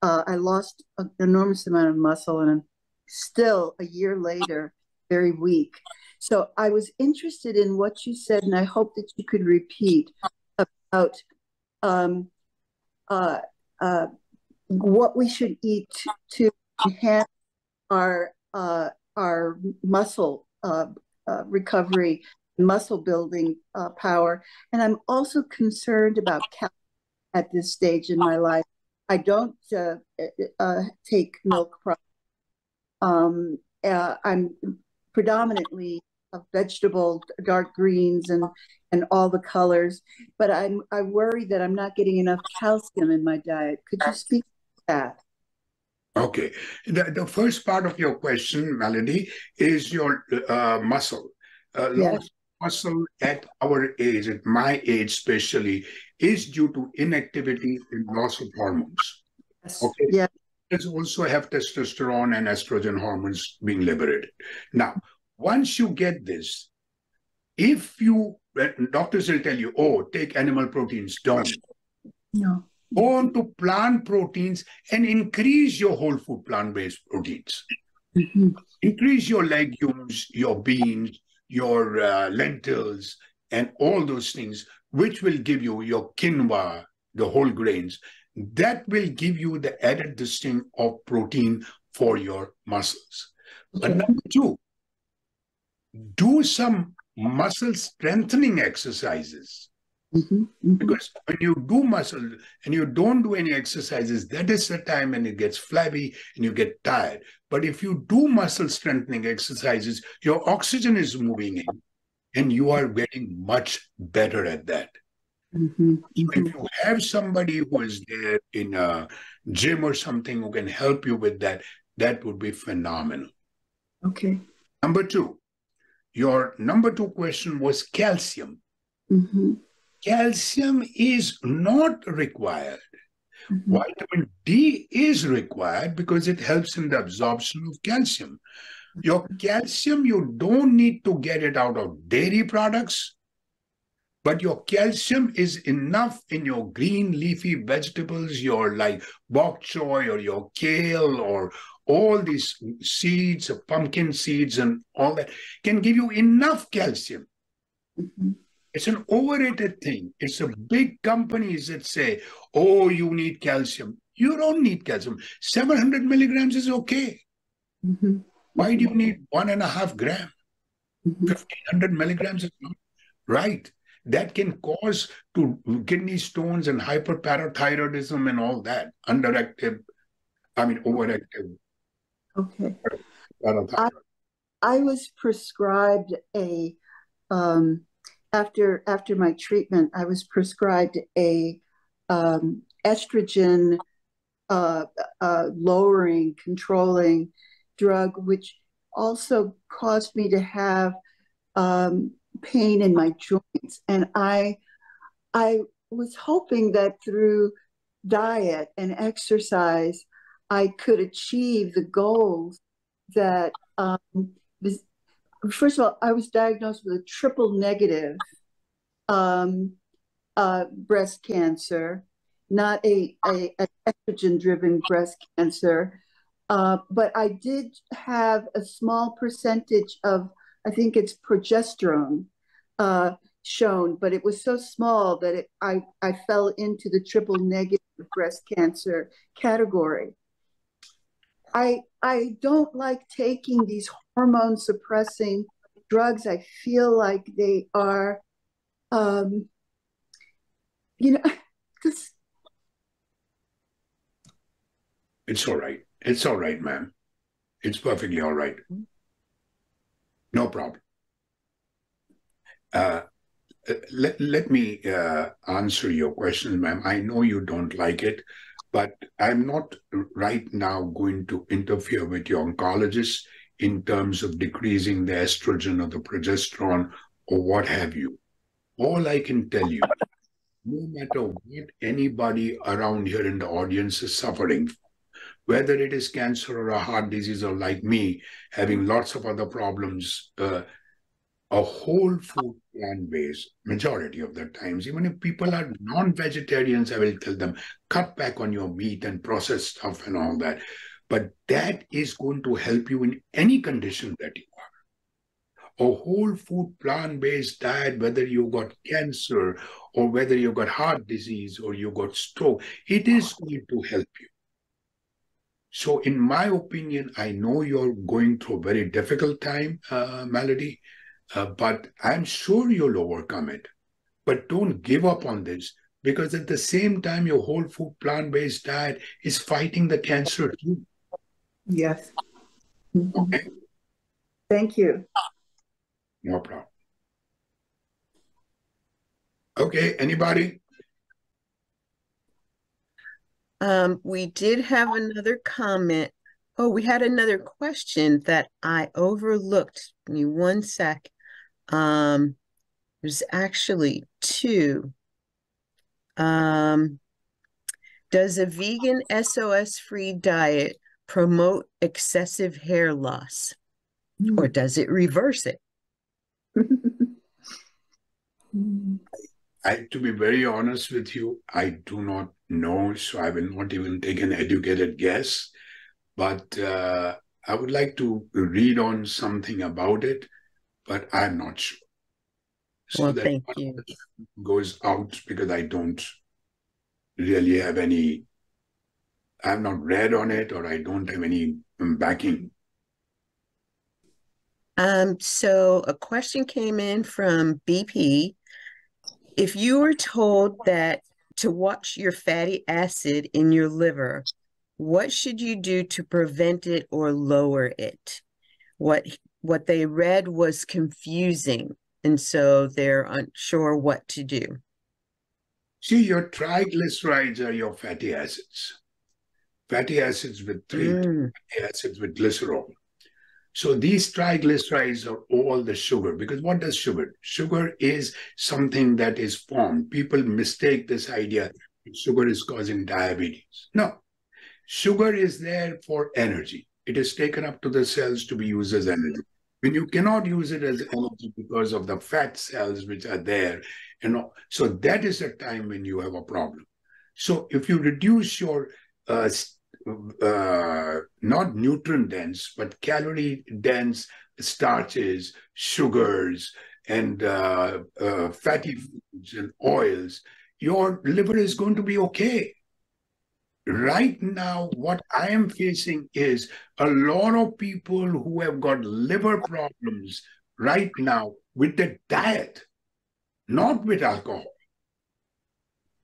I lost an enormous amount of muscle, and I'm still, a year later, very weak. So I was interested in what you said, and I hope that you could repeat about what we should eat to enhance our muscle recovery, muscle building power. And I'm also concerned about calcium at this stage in my life. I don't take milk products. I'm predominantly of vegetable, dark greens, and and all the colors, but I worry that I'm not getting enough calcium in my diet. Could you speak to that? Okay. The first part of your question, Melody, is your muscle. Loss of muscle at our age, at my age especially, is due to inactivity and loss of hormones. Yes. Okay. Yeah. There's also have testosterone and estrogen hormones being liberated. Now, once you get this, if you, doctors will tell you, oh, take animal proteins, don't. No. Go on to plant proteins and increase your whole food plant-based proteins. Mm-hmm. Increase your legumes, your beans, your lentils, and all those things, which will give you your quinoa, the whole grains. That will give you the added distinct of protein for your muscles. But number two, do some muscle strengthening exercises. Mm-hmm. Mm-hmm. Because when you do muscle and you don't do any exercises, that is the time when it gets flabby and you get tired. But if you do muscle strengthening exercises, your oxygen is moving in and you are getting much better at that. Mm-hmm. If you have somebody who is there in a gym or something who can help you with that, that would be phenomenal. Okay. Number two, your number two question was calcium. Mm-hmm. Calcium is not required. Mm-hmm. Vitamin D is required because it helps in the absorption of calcium. Your calcium, you don't need to get it out of dairy products, but your calcium is enough in your green leafy vegetables, your like bok choy or your kale or all these seeds, pumpkin seeds and all that can give you enough calcium. Mm-hmm. It's an overrated thing. It's a big companies that say, oh, you need calcium. You don't need calcium. 700 milligrams is okay. Mm-hmm. Why do you need 1.5 grams? Mm-hmm. 1,500 milligrams is not right. That can cause to kidney stones and hyperparathyroidism and all that. Overactive. Okay. Parathyroid. I was prescribed a after my treatment, I was prescribed a estrogen lowering, controlling drug, which also caused me to have pain in my joints. And I was hoping that through diet and exercise, I could achieve the goals that first of all, I was diagnosed with a triple negative breast cancer, not an estrogen-driven breast cancer. But I did have a small percentage of, I think it's progesterone shown, but it was so small that I fell into the triple negative breast cancer category. I don't like taking these hormone suppressing drugs. I feel like they are, because It's all right. It's all right, ma'am. It's perfectly all right. No problem. Let me answer your question, ma'am. I know you don't like it, but I'm not right now going to interfere with your oncologist in terms of decreasing the estrogen or the progesterone or what have you. All I can tell you, no matter what anybody around here in the audience is suffering, whether it is cancer or a heart disease or like me, having lots of other problems, a whole food plant-based, majority of the times, even if people are non-vegetarians, I will tell them, cut back on your meat and processed stuff and all that. But that is going to help you in any condition that you are. A whole food plant-based diet, whether you got cancer or whether you got heart disease or you got stroke, it is going to help you. So in my opinion, I know you're going through a very difficult time, Melody, but I'm sure you'll overcome it. But don't give up on this, because at the same time, your whole food plant-based diet is fighting the cancer too. yes. Mm-hmm. Okay? Thank you. No problem. Okay, anybody? We did have another comment. Oh, we had another question that I overlooked. Give me one sec. There's actually two. Does a vegan SOS-free diet promote excessive hair loss, or does it reverse it? To be very honest with you, I do not know, so I will not even take an educated guess. But I would like to read on something about it, but I'm not sure. So Well, that thank you. goes out because I don't really have any, I've not read on it, or I don't have any backing. So a question came in from BP. If you were told that to watch your fatty acid in your liver, what should you do to prevent it or lower it? What they read was confusing, and so they're unsure what to do. See, your triglycerides are your fatty acids. Fatty acids with fatty acids with glycerol. So these triglycerides are all the sugar, because what does sugar? Sugar is something that is formed. People mistake this idea that sugar is causing diabetes. No, sugar is there for energy. It is taken up to the cells to be used as energy. When you cannot use it as energy because of the fat cells which are there, so that is a time when you have a problem. So if you reduce your not nutrient dense, but calorie dense starches, sugars, and fatty foods and oils, your liver is going to be okay. Right now, what I am facing is a lot of people who have got liver problems right now with the diet, not with alcohol.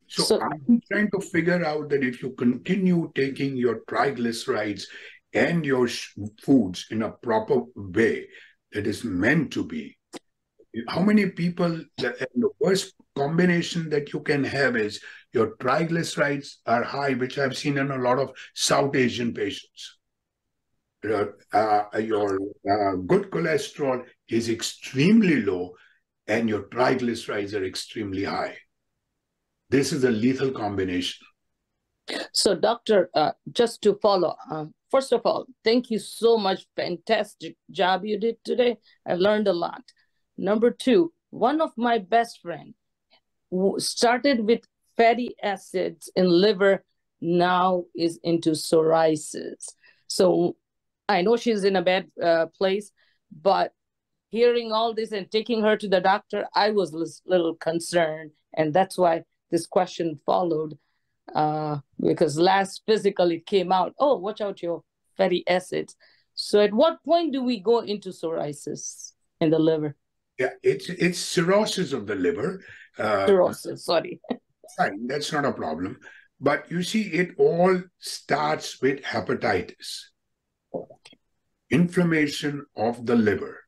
So I'm trying to figure out that if you continue taking your triglycerides and your foods in a proper way that is meant to be, how many people, the worst combination that you can have is your triglycerides are high, which I've seen in a lot of South Asian patients. Your good cholesterol is extremely low and your triglycerides are extremely high. This is a lethal combination. So, doctor, just to follow, first of all, thank you so much. Fantastic job you did today. I learned a lot. Number two, one of my best friends started with fatty acids in liver, now is into psoriasis. So I know she's in a bad place, but hearing all this and taking her to the doctor, I was a little concerned. And that's why this question followed, because last physical it came out, oh, watch out your fatty acids. So at what point do we go into psoriasis in the liver? Yeah, it's cirrhosis of the liver. Cirrhosis, sorry. Fine, that's not a problem. But you see, it all starts with hepatitis, inflammation of the liver.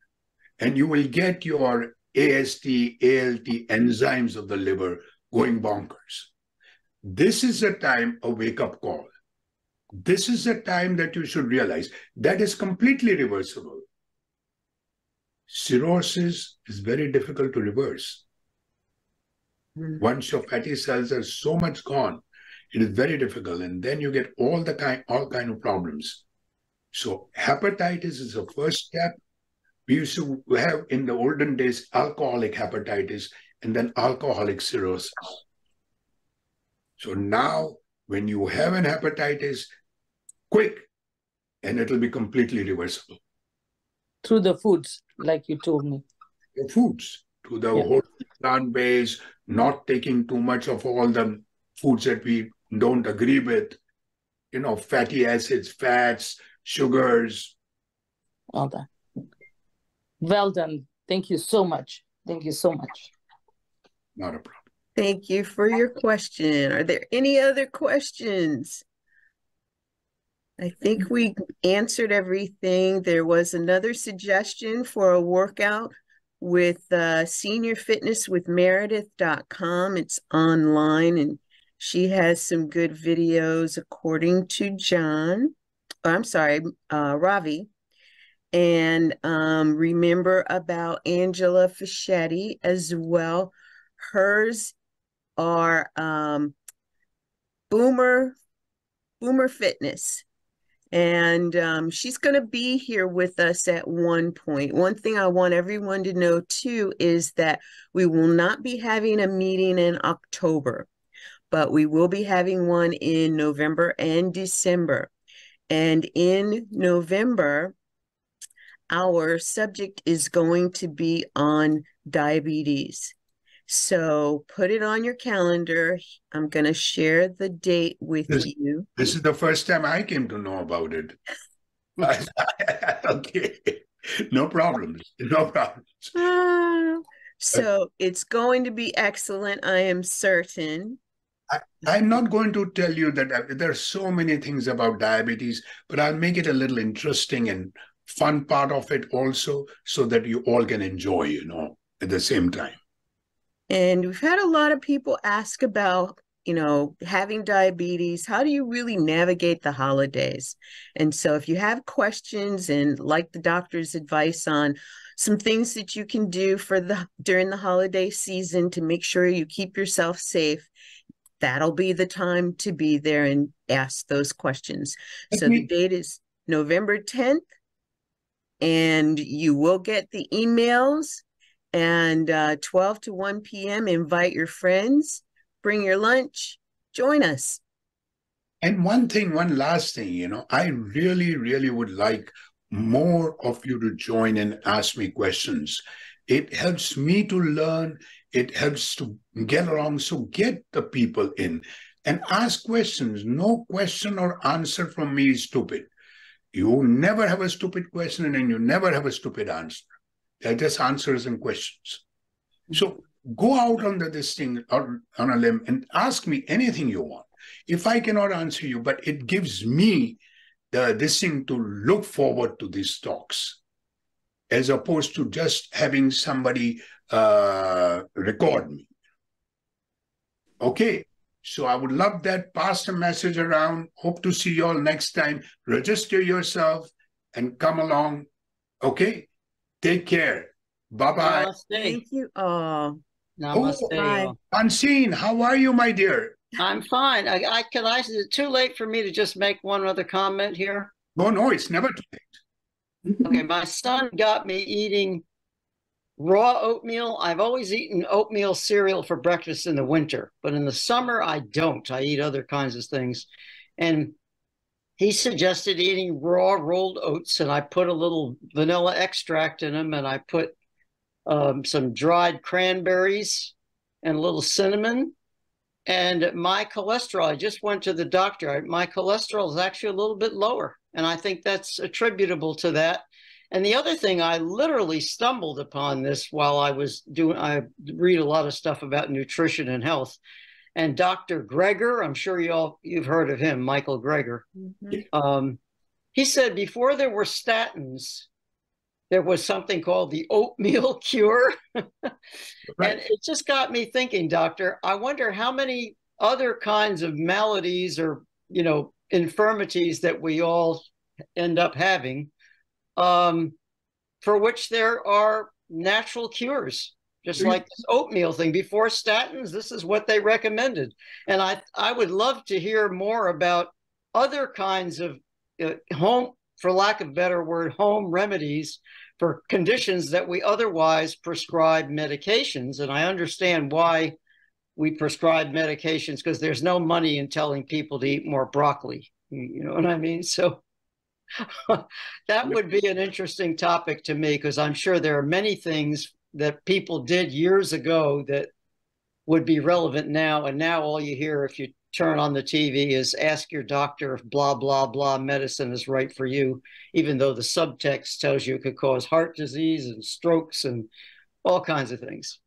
And you will get your AST, ALT enzymes of the liver going bonkers. This is a time, a wake-up call. This is a time that you should realize that is completely reversible. Cirrhosis is very difficult to reverse. Once your fatty cells are so much gone, it is very difficult, and then you get all kind of problems. So hepatitis is the first step. We used to have in the olden days alcoholic hepatitis and then alcoholic cirrhosis. So now when you have an hepatitis, quick, and it'll be completely reversible. Through the foods, like you told me. The foods, to the whole plant-based, not taking too much of all the foods that we don't agree with, fatty acids, fats, sugars. All that. Well done. Thank you so much. Thank you so much. Not a problem. Thank you for your question. Are there any other questions? I think we answered everything. There was another suggestion for a workout with seniorfitnesswithmeredith.com. It's online, and she has some good videos according to Ravi. And remember about Angela Fischetti as well. Hers are Boomer Fitness. And she's going to be here with us at one point. One thing I want everyone to know too is that we will not be having a meeting in October, but we will be having one in November and December. And in November, our subject is going to be on diabetes. So put it on your calendar. I'm going to share the date with you. This is the first time I came to know about it. Okay. No problems. No problems. So it's going to be excellent, I am certain. I'm not going to tell you that there are so many things about diabetes, but I'll make it a little interesting and fun part of it also, so that you all can enjoy, at the same time. And we've had a lot of people ask about, having diabetes. How do you really navigate the holidays? And so if you have questions and like the doctor's advice on some things that you can do during the holiday season to make sure you keep yourself safe, that'll be the time to be there and ask those questions. So the date is November 10th, and you will get the emails. And 12 to 1 p.m., invite your friends, bring your lunch, join us. And one last thing, I really, really would like more of you to join and ask me questions. It helps me to learn. It helps to get along. So get the people in and ask questions. No question or answer from me is stupid. You never have a stupid question, and you never have a stupid answer. They're just answers and questions. So go out on this thing on a limb and ask me anything you want. If I cannot answer you, but it gives me this thing to look forward to these talks, as opposed to just having somebody record me. Okay, so I would love that. Pass the message around. Hope to see you all next time. Register yourself and come along. Okay? Take care. Bye-bye. Thank you all. Namaste. Unseen, how are you, my dear? I'm fine. Is it too late for me to just make one other comment here? No, it's never too late. Okay, my son got me eating raw oatmeal. I've always eaten oatmeal cereal for breakfast in the winter, but in the summer I don't. I eat other kinds of things. And he suggested eating raw rolled oats, and I put a little vanilla extract in them, and I put some dried cranberries and a little cinnamon. And my cholesterol, I just went to the doctor. My cholesterol is actually a little bit lower, and I think that's attributable to that. And the other thing, I literally stumbled upon this while I read a lot of stuff about nutrition and health. And Dr. Greger, I'm sure you've heard of him, Michael Greger. Mm-hmm. He said before there were statins, there was something called the oatmeal cure. Right. And it just got me thinking, doctor, I wonder how many other kinds of maladies or, infirmities that we all end up having, for which there are natural cures. Just like this oatmeal thing. Before statins, this is what they recommended. And I would love to hear more about other kinds of home, for lack of a better word, home remedies for conditions that we otherwise prescribe medications. And I understand why we prescribe medications, because there's no money in telling people to eat more broccoli. You know what I mean? So that would be an interesting topic to me, because I'm sure there are many things that people did years ago that would be relevant now. And now all you hear if you turn on the TV is ask your doctor if blah, blah, blah medicine is right for you, even though the subtext tells you it could cause heart disease and strokes and all kinds of things.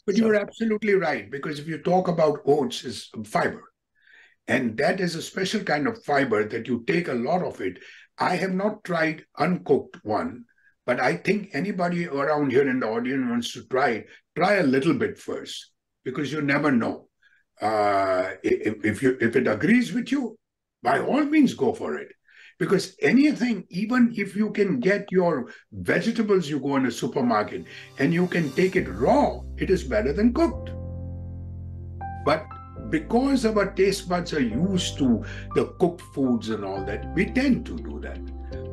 But you're absolutely right, because if you talk about oats, is fiber. And that is a special kind of fiber that you take a lot of it. I have not tried uncooked one, But I think anybody around here in the audience wants to try a little bit first, because you never know. If it agrees with you, by all means go for it. Because anything, even if you can get your vegetables, you go in a supermarket and you can take it raw, it is better than cooked. But because our taste buds are used to the cooked foods and all that, we tend to do that.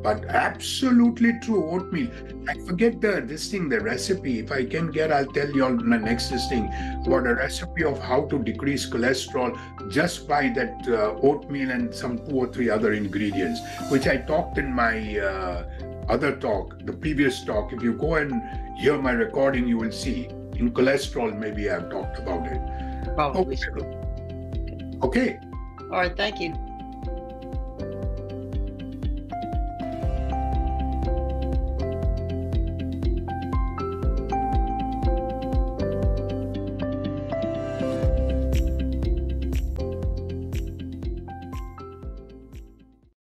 But absolutely true, oatmeal. I forget the recipe. If I can get, I'll tell you all in the next thing about a recipe of how to decrease cholesterol just by that oatmeal and some 2 or 3 other ingredients, which I talked in my other talk, the previous talk. If you go and hear my recording, you will see. In cholesterol, maybe I've talked about it. Probably. Okay. All right, thank you.